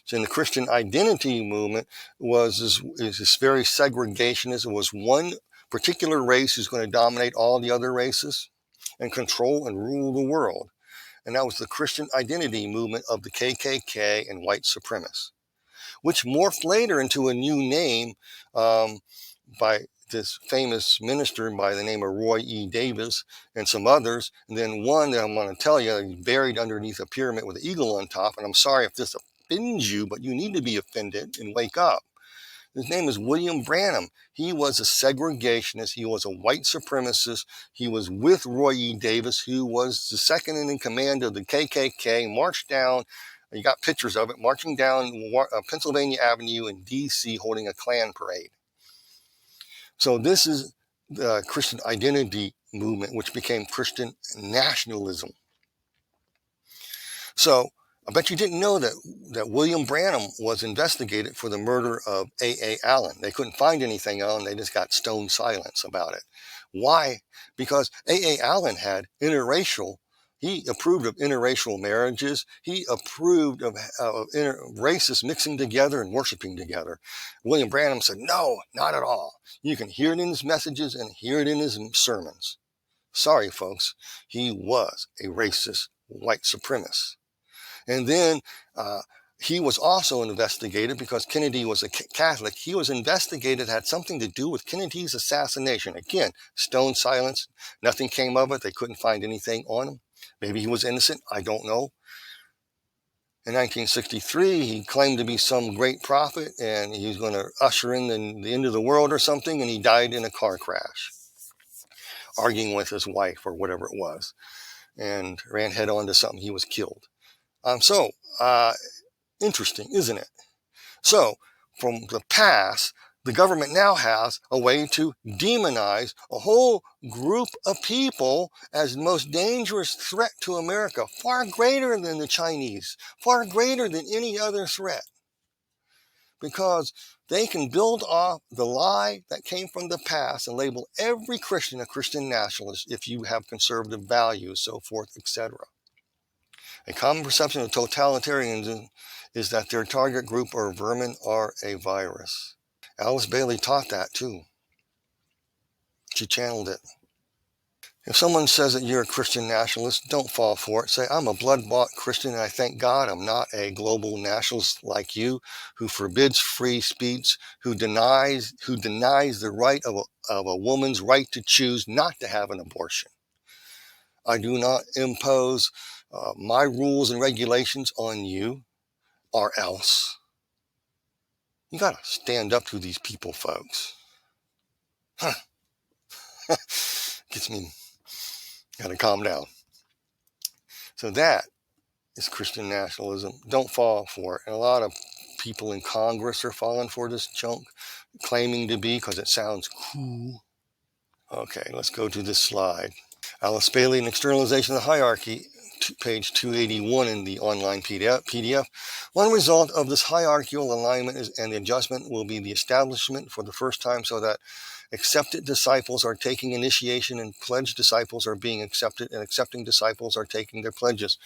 So in the Christian identity movement is this very segregationist. It was one particular race who's going to dominate all the other races and control and rule the world. And that was the Christian identity movement of the KKK and white supremacists, which morphed later into a new name by this famous minister by the name of Roy E. Davis and some others. And then one that I'm going to tell you, buried underneath a pyramid with an eagle on top. And I'm sorry if this offends you, but you need to be offended and wake up. His name is William Branham. He was a segregationist. He was a white supremacist. He was with Roy E. Davis, who was the second in command of the KKK, marched down, you got pictures of it, marching down Pennsylvania Avenue in D.C. holding a Klan parade. So this is the Christian identity movement, which became Christian nationalism. So I bet you didn't know that William Branham was investigated for the murder of A.A. Allen. They couldn't find anything on. They just got stone silence about it. Why? Because A.A. Allen had he approved of interracial marriages. He approved of races mixing together and worshiping together. William Branham said, no, not at all. You can hear it in his messages and hear it in his sermons. Sorry, folks. He was a racist white supremacist. And then he was also investigated because Kennedy was a Catholic. He was investigated, had something to do with Kennedy's assassination. Again, stone silence. Nothing came of it. They couldn't find anything on him. Maybe he was innocent. I don't know. In 1963, he claimed to be some great prophet, and he was going to usher in the end of the world or something, and he died in a car crash, arguing with his wife or whatever it was, and ran head on to something. He was killed. Interesting, isn't it? So, from the past, the government now has a way to demonize a whole group of people as the most dangerous threat to America, far greater than the Chinese, far greater than any other threat, because they can build off the lie that came from the past and label every Christian a Christian nationalist if you have conservative values, so forth, etc. A common perception of totalitarianism is that their target group or vermin are a virus. Alice Bailey taught that too. She channeled it. If someone says that you're a Christian nationalist, don't fall for it. Say, I'm a blood-bought Christian, and I thank God I'm not a global nationalist like you, who forbids free speech, who denies the right of a woman's right to choose not to have an abortion. I do not impose my rules and regulations on you, or else. You got to stand up to these people, folks. Gets me, got to calm down. So that is Christian nationalism. Don't fall for it. And a lot of people in Congress are falling for this junk, claiming to be, because it sounds cool. Okay, let's go to this slide. Alice Bailey and Externalization of the Hierarchy, page 281 in the online PDF. One result of this hierarchical alignment and the adjustment will be the establishment for the first time so that accepted disciples are taking initiation and pledged disciples are being accepted, and accepting disciples are taking their pledges.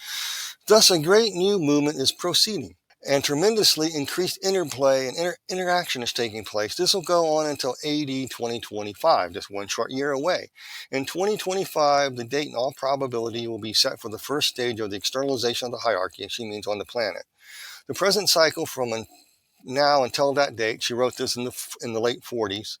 Thus, a great new movement is proceeding, and tremendously increased interplay and interaction is taking place. This will go on until AD 2025, just one short year away. In 2025, the date in all probability will be set for the first stage of the externalization of the hierarchy, and she means on the planet. The present cycle from now until that date, she wrote this in the late 40s,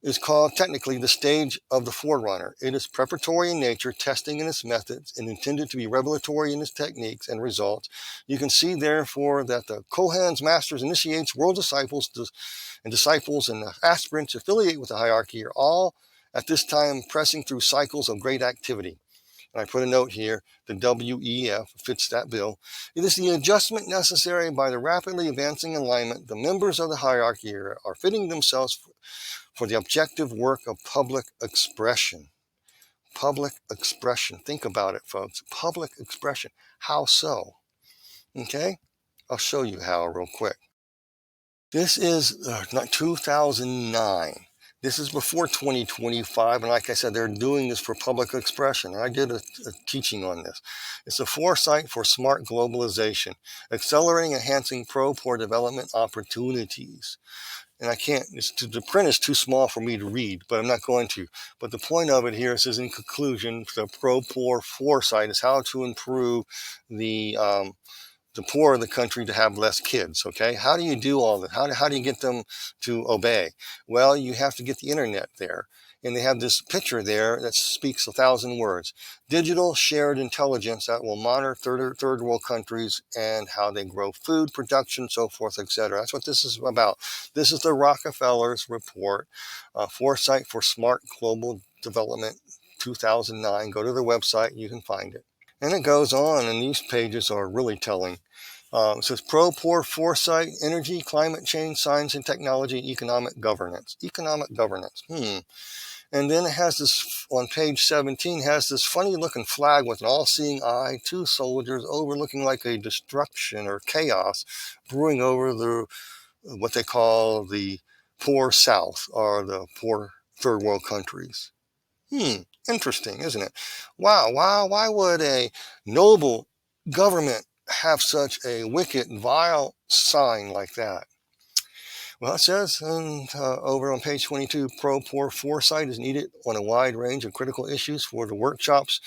is called technically the stage of the forerunner. It is preparatory in nature, testing in its methods, and intended to be revelatory in its techniques and results. You can see, therefore, that the Kohans, masters, initiates, world disciples, and aspirants affiliate with the hierarchy are all at this time pressing through cycles of great activity. And I put a note here, the WEF fits that bill. It is the adjustment necessary by the rapidly advancing alignment. The members of the hierarchy are fitting themselves for the objective work of public expression. Public expression. Think about it, folks. Public expression. How so? Okay? I'll show you how real quick. This is 2009. This is before 2025, and like I said, they're doing this for public expression. And I did a teaching on this. It's a foresight for smart globalization, accelerating, enhancing pro-poor development opportunities. And I can't, the print is too small for me to read, but I'm not going to. But the point of it here is, in conclusion, the pro-poor foresight is how to improve the poor of the country to have less kids, okay? How do you do all that? How do you get them to obey? Well, you have to get the internet there. And they have this picture there that speaks 1,000 words. Digital shared intelligence that will monitor third world countries and how they grow food production, so forth, etc. That's what this is about. This is the Rockefeller's report, Foresight for Smart Global Development 2009. Go to their website, you can find it. And it goes on, and these pages are really telling. It says pro-poor foresight, energy, climate change, science and technology, economic governance. Economic governance. And then it has this, on page 17, has this funny looking flag with an all-seeing eye, two soldiers overlooking like a destruction or chaos brewing over what they call the poor South, or the poor third world countries. Interesting, isn't it? Wow, why would a noble government have such a wicked, vile sign like that? Well, it says over on page 22, pro-poor foresight is needed on a wide range of critical issues for the workshops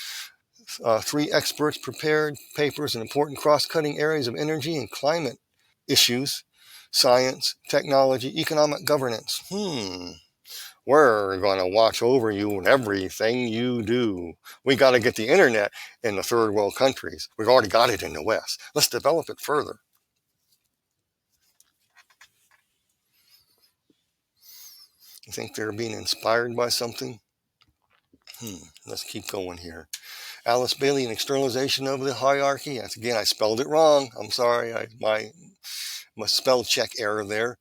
3 experts prepared papers in important cross-cutting areas of energy and climate issues, science, technology, economic governance. We're going to watch over you in everything you do. We got to get the internet in the third world countries. We've already got it in the West. Let's develop it further. You think they're being inspired by something? Let's keep going here. Alice Bailey, an externalization of the hierarchy. Again, I spelled it wrong. I'm sorry. My spell check error there.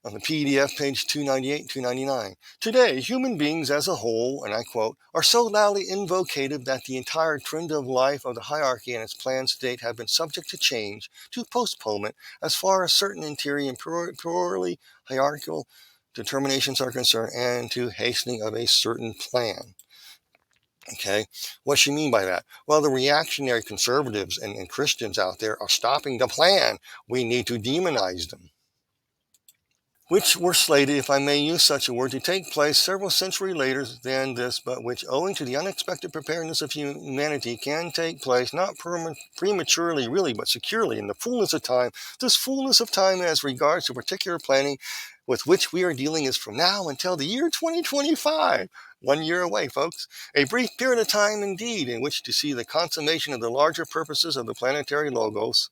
On the PDF, page 298, 299. Today, human beings as a whole, and I quote, are so loudly invocative that the entire trend of life of the hierarchy and its planned state have been subject to change, to postponement, as far as certain interior and purely hierarchical determinations are concerned, and to hastening of a certain plan. Okay, what she mean by that? Well, the reactionary conservatives and Christians out there are stopping the plan. We need to demonize them, which were slated, if I may use such a word, to take place several centuries later than this, but which, owing to the unexpected preparedness of humanity, can take place not prematurely really, but securely in the fullness of time. This fullness of time as regards to particular planning with which we are dealing is from now until the year 2025. 1 year away, folks. A brief period of time indeed in which to see the consummation of the larger purposes of the planetary logos.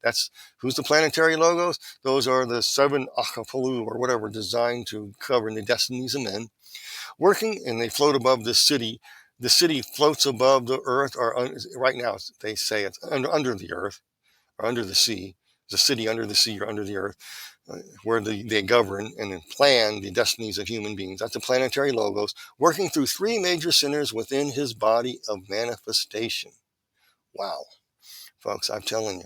That's who's the planetary logos? Those are the 7 Achapalu or whatever designed to govern the destinies of men. Working, and they float above this city. The city floats above the earth, or right now they say it's under the earth or under the sea. The city under the sea or under the earth, where they govern and plan the destinies of human beings. That's the planetary logos, working through 3 major centers within his body of manifestation. Wow, folks, I'm telling you,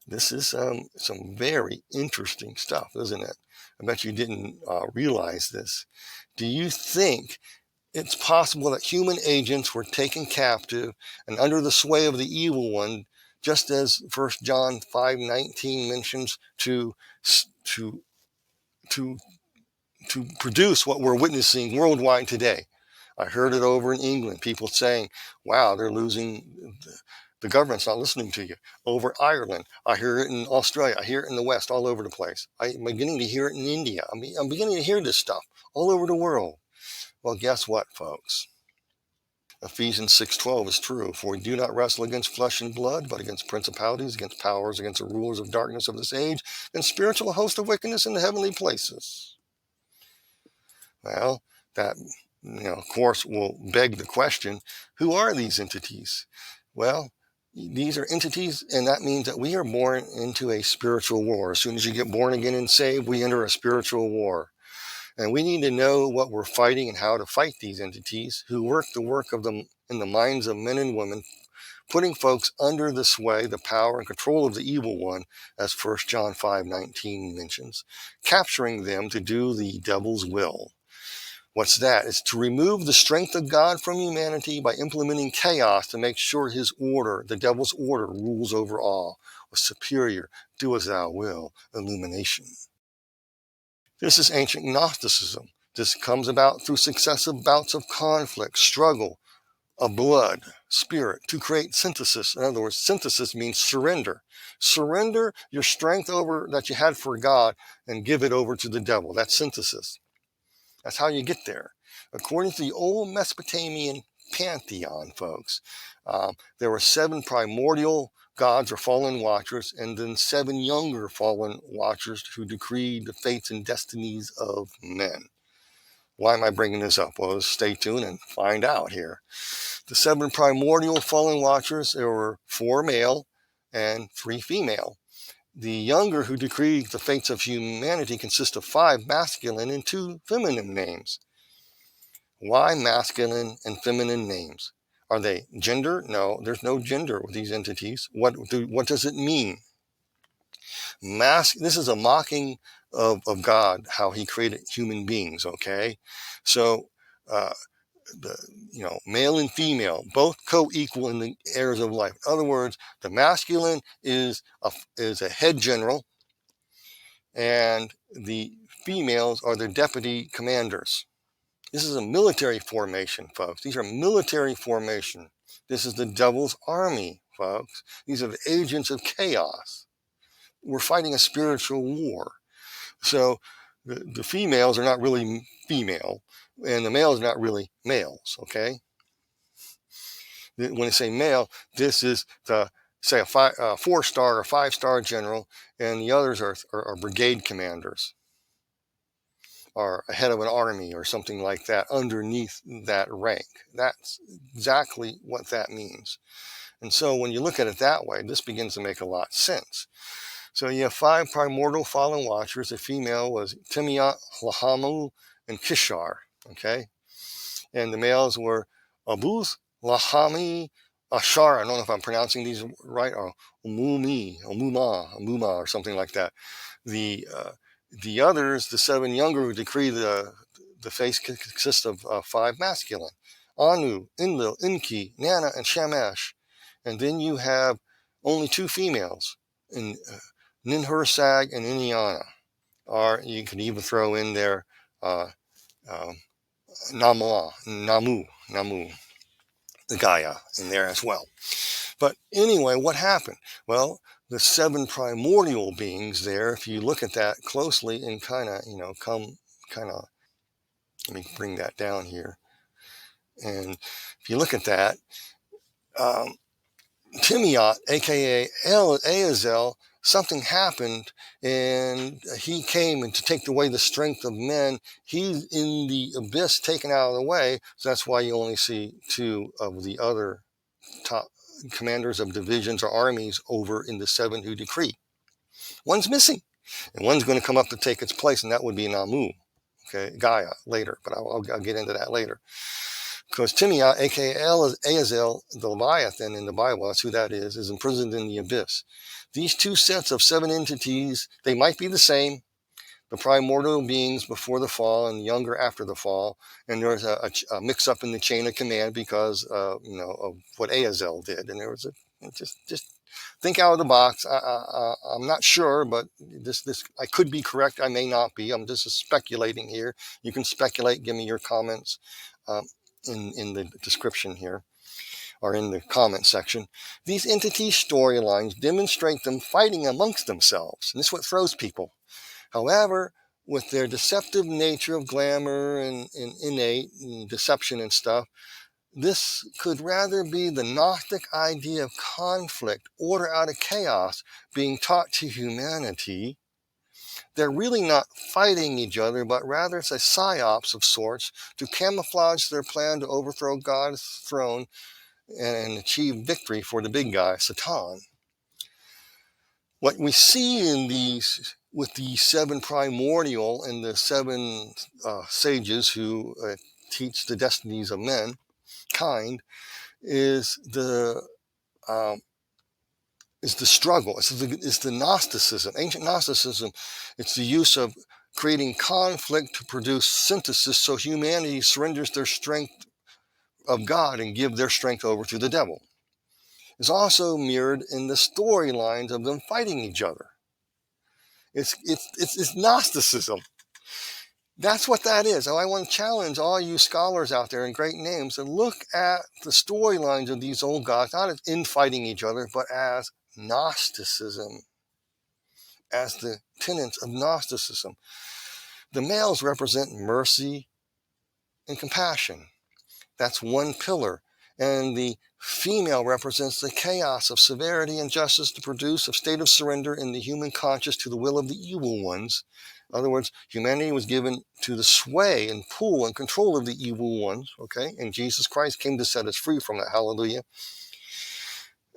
this is some very interesting stuff, isn't it? I bet you didn't realize this. Do you think it's possible that human agents were taken captive and under the sway of the evil one, just as 1 John 5:19 mentions, to produce what we're witnessing worldwide today? I heard it over in England, people saying, wow, they're losing, the government's not listening to you. Over Ireland, I hear it in Australia, I hear it in the West, all over the place. I'm beginning to hear it in India. I'm beginning to hear this stuff all over the world. Well, guess what, folks? Ephesians 6:12 is true. For we do not wrestle against flesh and blood, but against principalities, against powers, against the rulers of darkness of this age, and spiritual host of wickedness in the heavenly places. Well, that, of course, will beg the question, who are these entities? Well, these are entities, and that means that we are born into a spiritual war. As soon as you get born again and saved, we enter a spiritual war. And we need to know what we're fighting and how to fight these entities who work the work of them in the minds of men and women, putting folks under the sway, the power, and control of the evil one, as 1 John 5:19 mentions, capturing them to do the devil's will. What's that? It's to remove the strength of God from humanity by implementing chaos to make sure his order, the devil's order, rules over all, with superior, do as thou will, illumination. This is ancient Gnosticism. This comes about through successive bouts of conflict, struggle of blood, spirit, to create synthesis. In other words, synthesis means surrender. Surrender your strength over that you had for God and give it over to the devil. That's synthesis. That's how you get there. According to the old Mesopotamian pantheon, folks, there were 7 primordial gods or fallen watchers, and then 7 younger fallen watchers who decreed the fates and destinies of men. Why am I bringing this up? Well, stay tuned and find out here. The 7 primordial fallen watchers, there were 4 male and 3 female. The younger who decreed the fates of humanity consist of 5 masculine and 2 feminine names. Why masculine and feminine names? Are they gender? No, there's no gender with these entities. What does it mean? This is a mocking of God, how he created human beings, okay? So, male and female, both co-equal in the areas of life. In other words, the masculine is a head general, and the females are their deputy commanders. This is a military formation, folks. These are military formation. This is the devil's army, folks. These are the agents of chaos. We're fighting a spiritual war. So the females are not really female, and the males are not really males, okay? When I say male, this is say a 4-star or 5-star general, and the others are brigade commanders, or a head of an army or something like that underneath that rank. That's exactly what that means. And so when you look at it that way, this begins to make a lot of sense. So you have 5 primordial fallen watchers. The female was Timiat, Lahamu, and Kishar, okay? And the males were Abuth, Lahami, Ashar, I don't know if I'm pronouncing these right, or Umuma, or something like that. The others, the 7 younger who decree the face consists of 5 masculine: Anu, Enlil, Enki, Nana, and Shamash. And then you have only 2 females, in Ninhursag and Iniana. Or you can even throw in there Namu, the Gaia in there as well. But anyway, what happened? Well, the 7 primordial beings there, if you look at that closely and kind of, let me bring that down here. And if you look at that, Timiat, aka Azazel, something happened, and he came and to take away the strength of men. He's in the abyss, taken out of the way. So that's why you only see 2 of the other top commanders of divisions or armies over in the 7 who decree. One's missing, and one's going to come up to take its place, and that would be Namu, okay, Gaia, later, but I'll get into that later. Because Timea, aka Azazel, the Leviathan in the Bible, that's who that is imprisoned in the abyss. These 2 sets of 7 entities, they might be the same, the primordial beings before the fall and the younger after the fall, and there's a mix-up in the chain of command because of what Azazel did, and there was just think out of the box. I'm not sure, but this I could be correct, I may not be. I'm just speculating here. You can speculate. Give me your comments in the description here, or in the comment section. These entity storylines demonstrate them fighting amongst themselves, and this is what throws people. However, with their deceptive nature of glamour and innate and deception and stuff, this could rather be the Gnostic idea of conflict, order out of chaos, being taught to humanity. They're really not fighting each other, but rather it's a psyops of sorts to camouflage their plan to overthrow God's throne and achieve victory for the big guy, Satan. What we see in these, with the 7 primordial and the 7 sages who teach the destinies of mankind, is the struggle. It's the Gnosticism, ancient Gnosticism. It's the use of creating conflict to produce synthesis, so humanity surrenders their strength of God and give their strength over to the devil. It's also mirrored in the storylines of them fighting each other. It's Gnosticism. That's what that is. So I want to challenge all you scholars out there and great names to look at the storylines of these old gods, not as infighting each other, but as Gnosticism, as the tenets of Gnosticism. The males represent mercy and compassion. That's one pillar. And the female represents the chaos of severity and justice to produce a state of surrender in the human conscious to the will of the evil ones. In other words, humanity was given to the sway and pull and control of the evil ones, okay? And Jesus Christ came to set us free from that, hallelujah.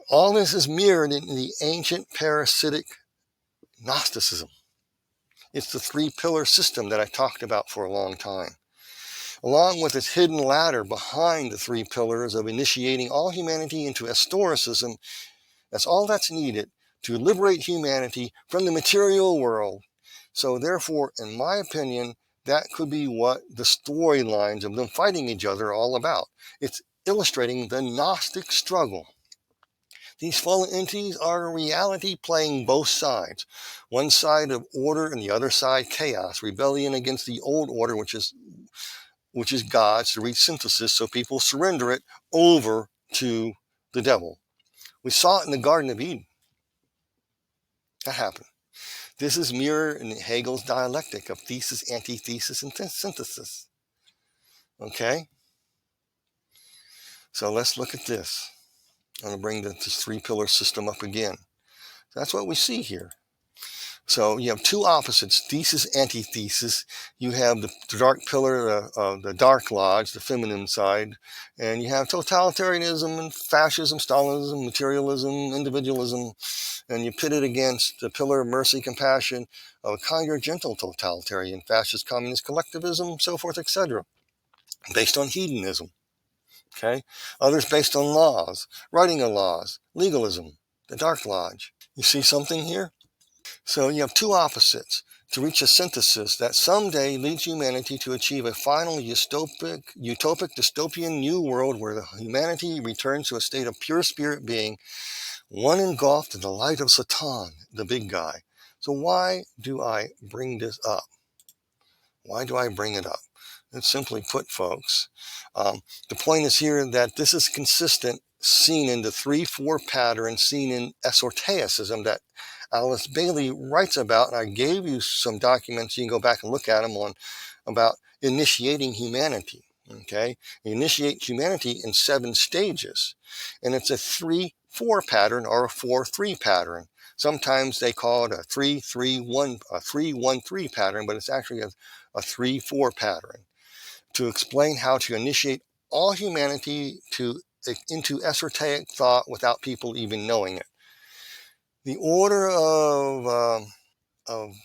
All this is mirrored in the ancient parasitic Gnosticism. It's the 3-pillar system that I talked about for a long time, along with its hidden ladder behind the 3 pillars of initiating all humanity into historicism. That's all that's needed to liberate humanity from the material world. So therefore, in my opinion, that could be what the storylines of them fighting each other are all about. It's illustrating the Gnostic struggle. These fallen entities are in reality playing both sides. One side of order and the other side chaos, rebellion against the old order, which is God's, to reach synthesis, so people surrender it over to the devil. We saw it in the Garden of Eden. That happened. This is mirrored in Hegel's dialectic of thesis, antithesis, and synthesis. Okay? So let's look at this. I'm going to bring this three-pillar system up again. That's what we see here. So you have two opposites, thesis, antithesis. You have the dark pillar, the dark lodge, the feminine side, and you have totalitarianism and fascism, Stalinism, materialism, individualism, and you pit it against the pillar of mercy, compassion, of a kinder, gentle totalitarian, fascist, communist, collectivism, so forth, etc., based on hedonism. Okay, others based on laws, writing of laws, legalism, the dark lodge. You see something here? So you have two opposites to reach a synthesis that someday leads humanity to achieve a final utopic, dystopian new world where humanity returns to a state of pure spirit being, one engulfed in the light of Satan, the big guy. So why do I bring this up? Why do I bring it up? It's simply put, folks, the point is here that this is consistent, seen in the 3-4 pattern, seen in esotericism that Alice Bailey writes about, and I gave you some documents, you can go back and look at them, on about initiating humanity. Okay, you initiate humanity in 7 stages, and it's a 3-4 pattern or a 4-3 pattern. Sometimes they call it a 3-3-1, a 3-1-3 pattern, but it's actually a 3-4 pattern to explain how to initiate all humanity into esoteric thought without people even knowing it. The order of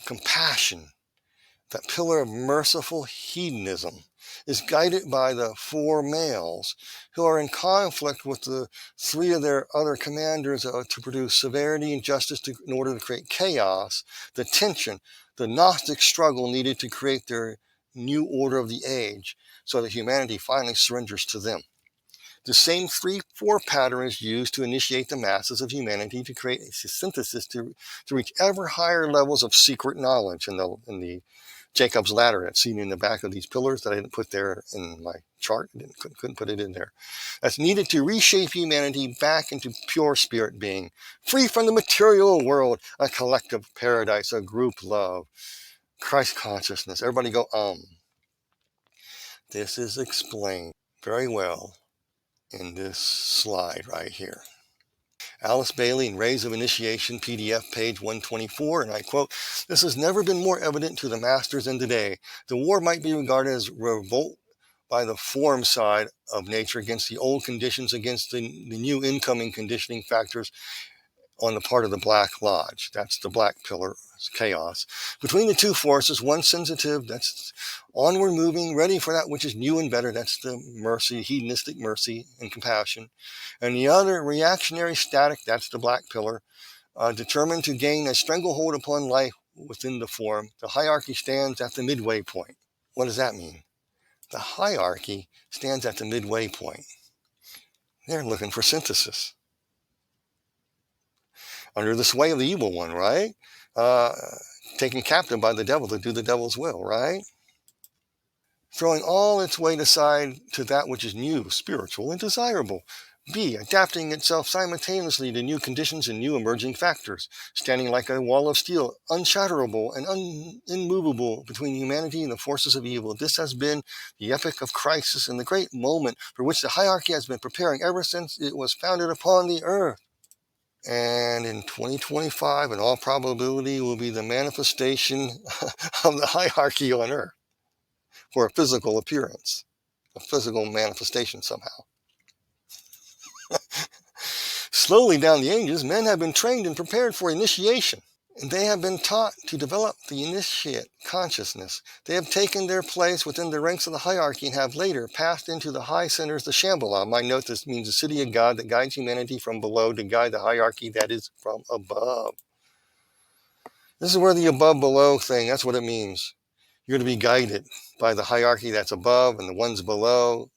compassion, that pillar of merciful hedonism, is guided by the 4 males who are in conflict with the 3 of their other commanders to produce severity and justice in order to create chaos, the tension, the Gnostic struggle needed to create their new order of the age, so that humanity finally surrenders to them. The same 3-4 pattern is used to initiate the masses of humanity to create a synthesis to reach ever higher levels of secret knowledge in the Jacob's ladder that's seen in the back of these pillars that I didn't put there in my chart. I couldn't put it in there. That's needed to reshape humanity back into pure spirit being, free from the material world, a collective paradise, a group love, Christ consciousness. Everybody go, This is explained very well in this slide right here. Alice Bailey in Rays of Initiation, PDF, page 124, and I quote, "This has never been more evident to the masters than today. The war might be regarded as revolt by the form side of nature against the old conditions, against the new incoming conditioning factors on the part of the Black Lodge." That's the black pillar, chaos. Between the two forces, one sensitive, that's onward moving, ready for that which is new and better, that's the mercy, hedonistic mercy and compassion. And the other, reactionary, static, that's the black pillar, determined to gain a stranglehold upon life within the form. The hierarchy stands at the midway point. What does that mean? The hierarchy stands at the midway point. They're looking for synthesis. Under the sway of the evil one, right? Taken captive by the devil to do the devil's will, right? Throwing all its weight aside to that which is new, spiritual, and desirable. B, adapting itself simultaneously to new conditions and new emerging factors, standing like a wall of steel, unshatterable and immovable between humanity and the forces of evil. This has been the epoch of crisis and the great moment for which the hierarchy has been preparing ever since it was founded upon the earth. And in 2025, in all probability, will be the manifestation of the hierarchy on earth for a physical appearance, a physical manifestation somehow. Slowly down the ages, men have been trained and prepared for initiation, and they have been taught to develop the initiate consciousness. They have taken their place within the ranks of the hierarchy and have later passed into the high centers, the Shambhala. My note, this means the city of God that guides humanity from below to guide the hierarchy that is from above. This is where the above-below thing, that's what it means. You're going to be guided by the hierarchy that's above and the ones below.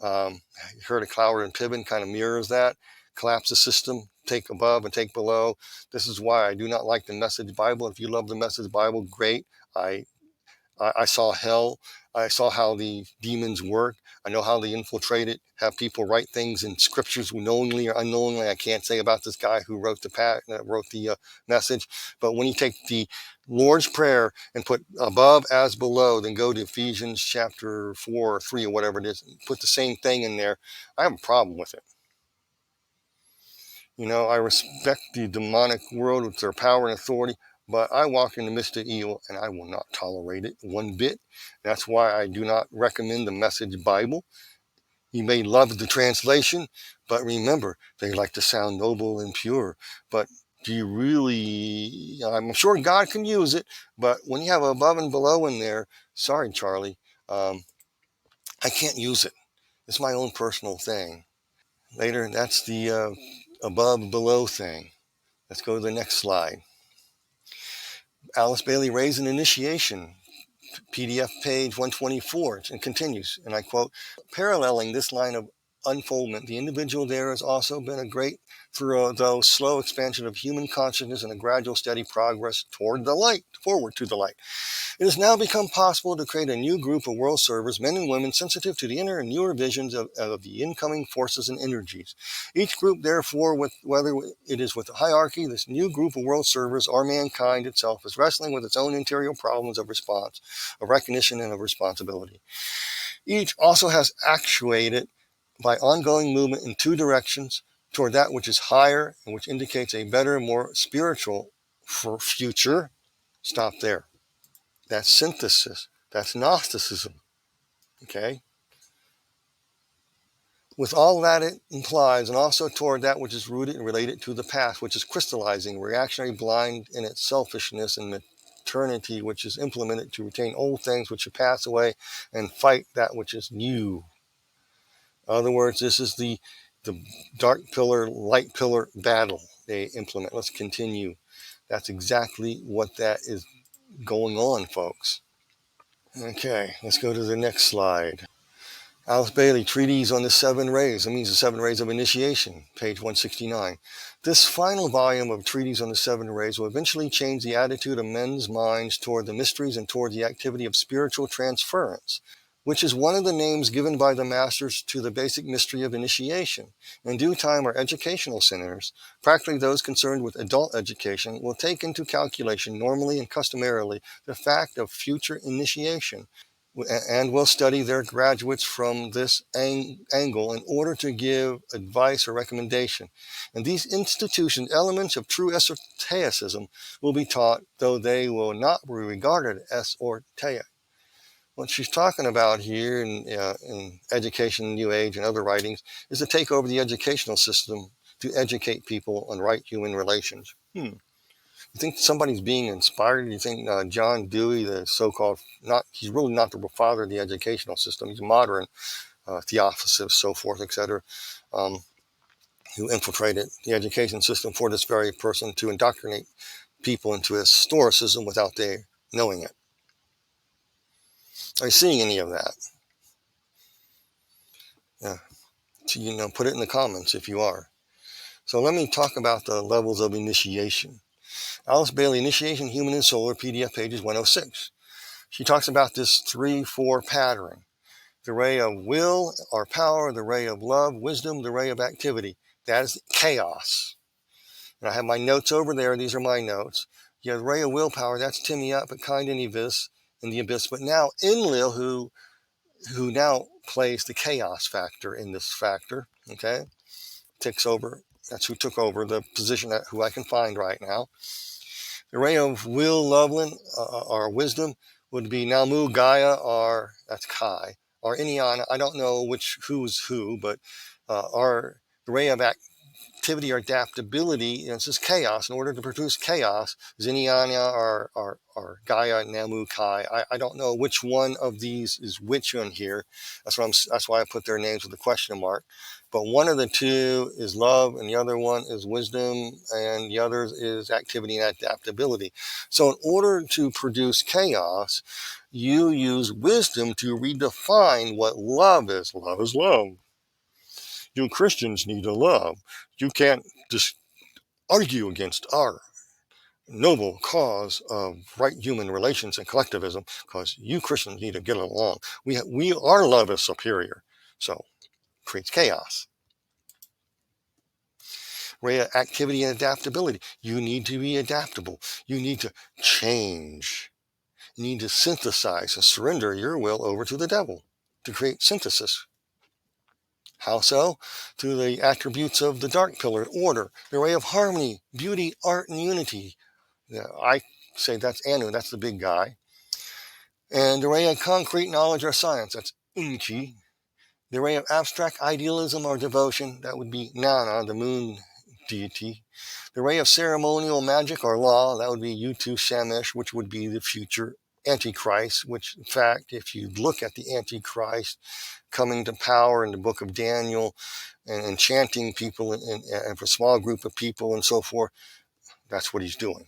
You heard of Cloward and Piven, kind of mirrors that. Collapse the system, take above and take below. This is why I do not like the Message Bible. If you love the Message Bible, great. I I saw hell. I saw how the demons work. I know how they infiltrate it, have people write things in scriptures knowingly or unknowingly. I can't say about this guy who wrote the message. But when you take the Lord's Prayer and put above as below, then go to Ephesians chapter 4 or 3 or whatever it is, put the same thing in there, I have a problem with it. I respect the demonic world with their power and authority, but I walk in the midst of evil and I will not tolerate it one bit. That's why I do not recommend the Message Bible. You may love the translation, but remember, they like to sound noble and pure. But do you really? I'm sure God can use it, but when you have above and below in there, sorry, Charlie, I can't use it. It's my own personal thing. Later, that's the above and below thing. Let's go to the next slide. Alice Bailey Rays an Initiation, PDF page 124, and continues, and I quote, paralleling this line of unfoldment, the individual there has also been a great, though slow expansion of human consciousness and a gradual steady progress toward the light, forward to the light. It has now become possible to create a new group of world servers, men and women sensitive to the inner and newer visions of the incoming forces and energies. Each group, therefore, whether it is with the hierarchy, this new group of world servers, or mankind itself, is wrestling with its own interior problems of response, of recognition, and of responsibility. Each also has actuated by ongoing movement in two directions toward that which is higher and which indicates a better, more spiritual future. Stop there. That's synthesis. That's Gnosticism. Okay? With all that it implies, and also toward that which is rooted and related to the past, which is crystallizing, reactionary, blind in its selfishness and maternity, which is implemented to retain old things which should pass away and fight that which is new. In other words, this is the dark pillar, light pillar battle they implement. Let's continue. That's exactly what that is going on, folks. Okay, let's go to the next slide. Alice Bailey, Treaties on the Seven Rays. That means the Seven Rays of Initiation, page 169. This final volume of Treaties on the Seven Rays will eventually change the attitude of men's minds toward the mysteries and toward the activity of spiritual transference, which is one of the names given by the masters to the basic mystery of initiation. In due time, our educational centers, practically those concerned with adult education, will take into calculation normally and customarily the fact of future initiation, and will study their graduates from this angle in order to give advice or recommendation. In these institutions, elements of true esotericism will be taught, though they will not be regarded as esoteric. What she's talking about here in Education, New Age, and other writings is to take over the educational system to educate people on right human relations. You think somebody's being inspired? You think John Dewey, the so-called, he's really not the father of the educational system. He's a modern theosophist, so forth, etc., who infiltrated the education system for this very person to indoctrinate people into historicism without their knowing it. Are you seeing any of that? Yeah. Put it in the comments if you are. So let me talk about the levels of initiation. Alice Bailey, Initiation, Human and Solar, PDF pages 106. She talks about this 3-4 pattern. The ray of will or power, the ray of love, wisdom, the ray of activity. That is chaos. And I have my notes over there. These are my notes. You have the ray of willpower. That's Timmy up, but kind in the abyss. But now Enlil, who now plays the chaos factor in this factor, okay, takes over. That's who took over the position who I can find right now. The ray of will, Loveland, or wisdom would be Namu, Gaia, or that's Kai, or Iniana. I don't know who's who, but the ray of activity or adaptability, this is chaos. In order to produce chaos, is Iniana or Gaia, Namu, Kai. I don't know which one of these is which one here. That's why I put their names with a question mark. But one of the two is love, and the other one is wisdom, and the other is activity and adaptability. So in order to produce chaos, you use wisdom to redefine what love is. Love is love. You Christians need to love. You can't just argue against our noble cause of right human relations and collectivism, because you Christians need to get along. Our love is superior, so creates chaos. Reactivity and adaptability. You need to be adaptable. You need to change. You need to synthesize and surrender your will over to the devil to create synthesis. How so? To the attributes of the dark pillar, order, the ray of harmony, beauty, art, and unity. I say that's Anu, that's the big guy. And the ray of concrete knowledge or science, that's Unchi. The ray of abstract idealism or devotion, that would be Nana, the moon deity. The ray of ceremonial magic or law, that would be Utu Shamish, which would be the future Antichrist, which, in fact, if you look at the Antichrist coming to power in the book of Daniel and enchanting people and for a small group of people and so forth, that's what he's doing.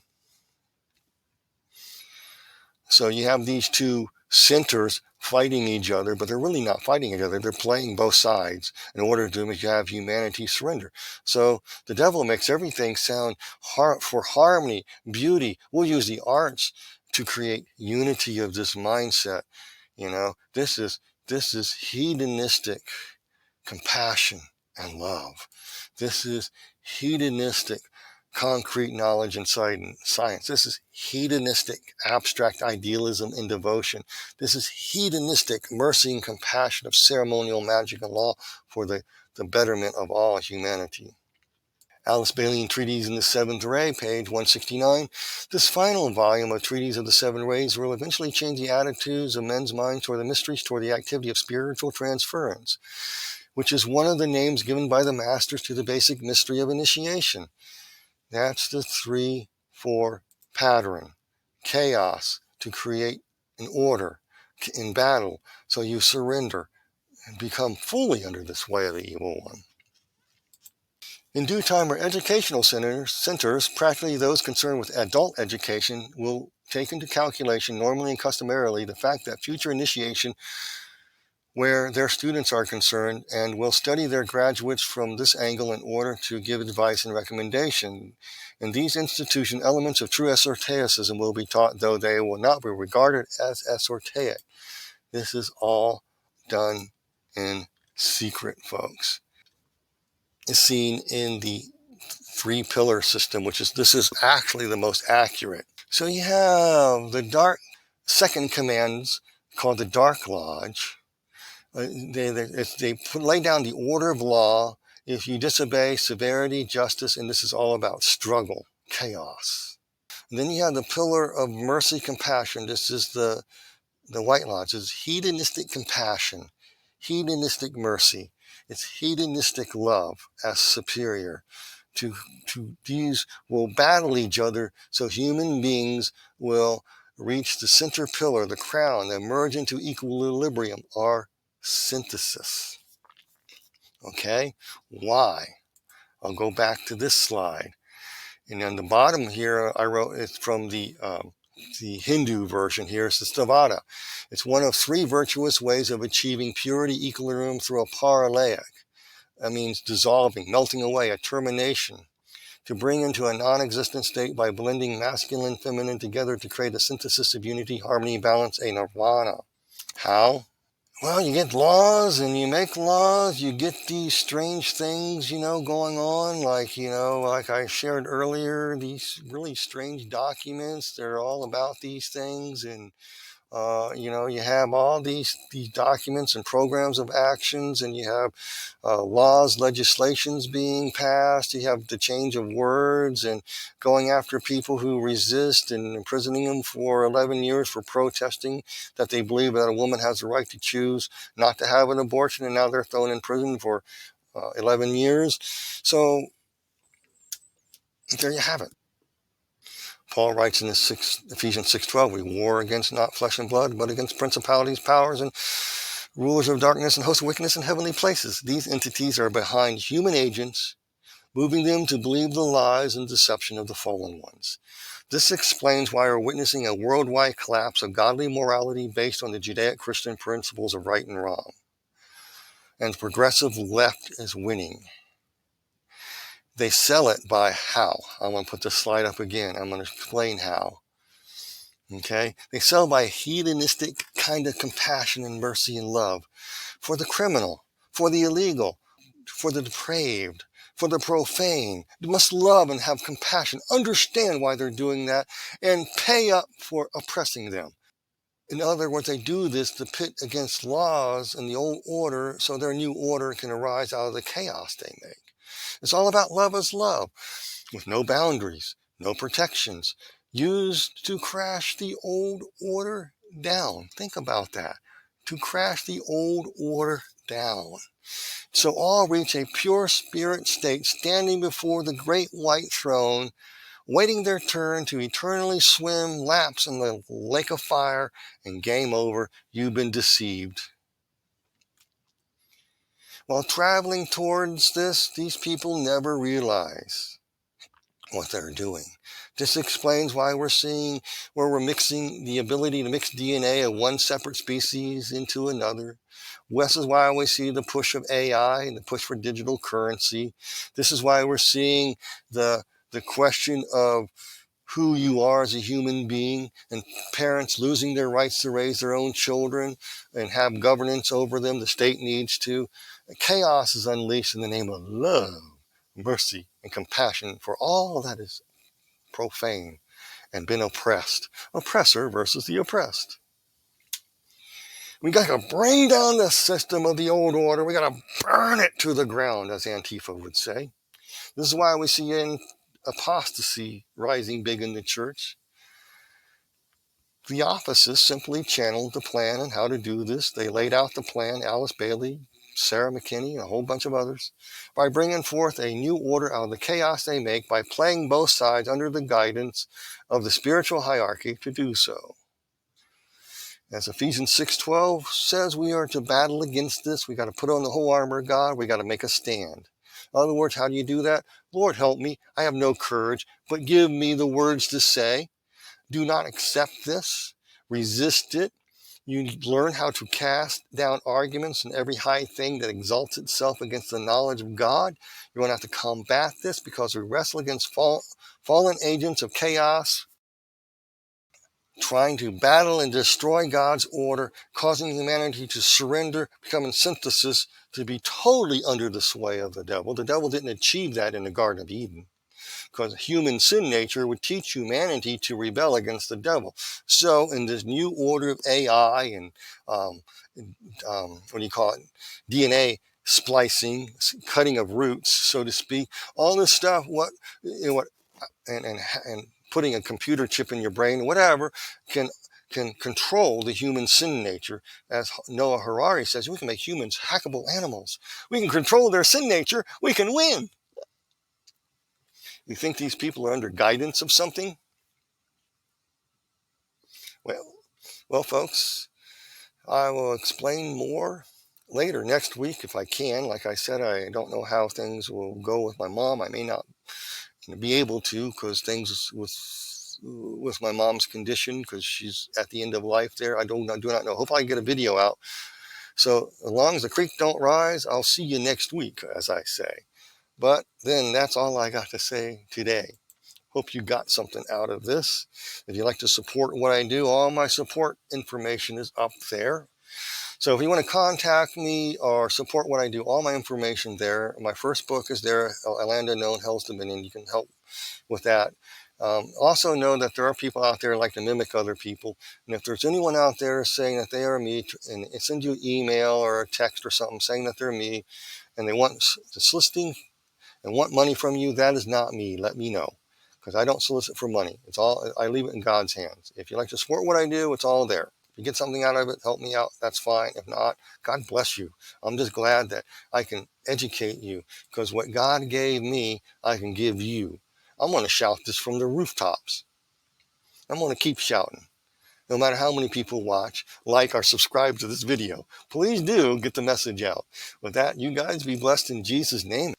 So you have these two centers fighting each other, but they're really not fighting each other. They're playing both sides in order to have humanity surrender. So the devil makes everything sound for harmony, beauty. We'll use the arts to create unity of this mindset. You know, this is hedonistic compassion and love. This is hedonistic concrete knowledge and science. This is hedonistic abstract idealism and devotion. This is hedonistic mercy and compassion of ceremonial magic and law for the betterment of all humanity. Alice Bailey in Treaties in the Seventh Ray, page 169. This final volume of Treaties of the Seven Rays will eventually change the attitudes of men's minds toward the mysteries, toward the activity of spiritual transference, which is one of the names given by the masters to the basic mystery of initiation. That's the 3-4 pattern. Chaos to create an order in battle, so you surrender and become fully under the sway of the evil one. In due time, our educational centers, practically those concerned with adult education, will take into calculation normally and customarily the fact that future initiation where their students are concerned, and will study their graduates from this angle in order to give advice and recommendation. In these institutions, elements of true esotericism will be taught, though they will not be regarded as esoteric. This is all done in secret, folks. It's seen in the 3-pillar system, this is actually the most accurate. So you have the dark second commands called the Dark Lodge. They lay down the order of law. If you disobey, severity, justice, and this is all about struggle, chaos. And then you have the pillar of mercy, compassion. This is the White Lodge. It's hedonistic compassion, hedonistic mercy. It's hedonistic love as superior. These will battle each other, so human beings will reach the center pillar, the crown, and merge into equilibrium, or synthesis. Okay? Why? I'll go back to this slide. And on the bottom here, I wrote it's from the Hindu version here. It's the Stavada. It's one of 3 virtuous ways of achieving purity, equilibrium through a paralaic. That means dissolving, melting away, a termination. To bring into a non-existent state by blending masculine and feminine together to create a synthesis of unity, harmony, balance, a nirvana. How? Well, you get laws and you make laws, you get these strange things, going on, like I shared earlier, these really strange documents, they're all about these things, and you have all these documents and programs of actions, and you have laws, legislations being passed. You have the change of words and going after people who resist and imprisoning them for 11 years for protesting that they believe that a woman has the right to choose not to have an abortion, and now they're thrown in prison for 11 years. So there you have it. Paul writes in Ephesians 6:12, we war against not flesh and blood, but against principalities, powers, and rulers of darkness and hosts of wickedness in heavenly places. These entities are behind human agents, moving them to believe the lies and deception of the fallen ones. This explains why we're witnessing a worldwide collapse of godly morality based on the Judaic-Christian principles of right and wrong. And the progressive left is winning. They sell it by how? I'm going to put the slide up again. I'm going to explain how. Okay? They sell by hedonistic kind of compassion and mercy and love for the criminal, for the illegal, for the depraved, for the profane. You must love and have compassion, understand why they're doing that, and pay up for oppressing them. In other words, they do this to pit against laws and the old order so their new order can arise out of the chaos they make. It's all about love as love, with no boundaries, no protections, used to crash the old order down. Think about that. To crash the old order down. So all reach a pure spirit state, standing before the great white throne, waiting their turn to eternally swim laps in the lake of fire, and game over, you've been deceived. While traveling towards this, these people never realize what they're doing. This explains why we're mixing the ability to mix DNA of one separate species into another. This is why we see the push of AI and the push for digital currency. This is why we're seeing the question of who you are as a human being, and parents losing their rights to raise their own children and have governance over them. The state needs to. Chaos is unleashed in the name of love, mercy, and compassion for all that is profane and been oppressed. Oppressor versus the oppressed. We got to bring down the system of the old order. We got to burn it to the ground, as Antifa would say. This is why we see apostasy rising big in the church. The offices simply channeled the plan on how to do this. They laid out the plan, Alice Bailey, Sarah McKinney, and a whole bunch of others, by bringing forth a new order out of the chaos they make by playing both sides under the guidance of the spiritual hierarchy to do so. As Ephesians 6:12 says, we are to battle against this. We got to put on the whole armor of God. We got to make a stand. In other words, how do you do that? Lord, help me. I have no courage, but give me the words to say. Do not accept this. Resist it. You learn how to cast down arguments and every high thing that exalts itself against the knowledge of God. You're going to have to combat this because we wrestle against fallen agents of chaos, trying to battle and destroy God's order, causing humanity to surrender, becoming synthesis, to be totally under the sway of the devil. The devil didn't achieve that in the Garden of Eden, because human sin nature would teach humanity to rebel against the devil. So in this new order of AI and DNA splicing, cutting of roots, so to speak, all this stuff, and putting a computer chip in your brain, whatever, can control the human sin nature. As Noah Harari says, we can make humans hackable animals. We can control their sin nature. We can win. You think these people are under guidance of something? Well, folks, I will explain more later next week if I can. Like I said, I don't know how things will go with my mom. I may not be able to, because things with my mom's condition, because she's at the end of life there. I do not know. Hopefully I get a video out. So as long as the creek don't rise, I'll see you next week, as I say. But then that's all I got to say today. Hope you got something out of this. If you'd like to support what I do, all my support information is up there. So if you want to contact me or support what I do, all my information there. My first book is there, A Land Unknown, Hell's Dominion. You can help with that. Also know that there are people out there who like to mimic other people. And if there's anyone out there saying that they are me, and send you an email or a text or something saying that they're me, and they want soliciting and want money from you, that is not me. Let me know, because I don't solicit for money. It's all, I leave it in God's hands. If you like to support what I do, it's all there. If you get something out of it, help me out, that's fine. If not, God bless you. I'm just glad that I can educate you, because what God gave me, I can give you. I'm going to shout this from the rooftops. I'm going to keep shouting. No matter how many people watch, like, or subscribe to this video. Please do get the message out. With that, you guys be blessed in Jesus' name.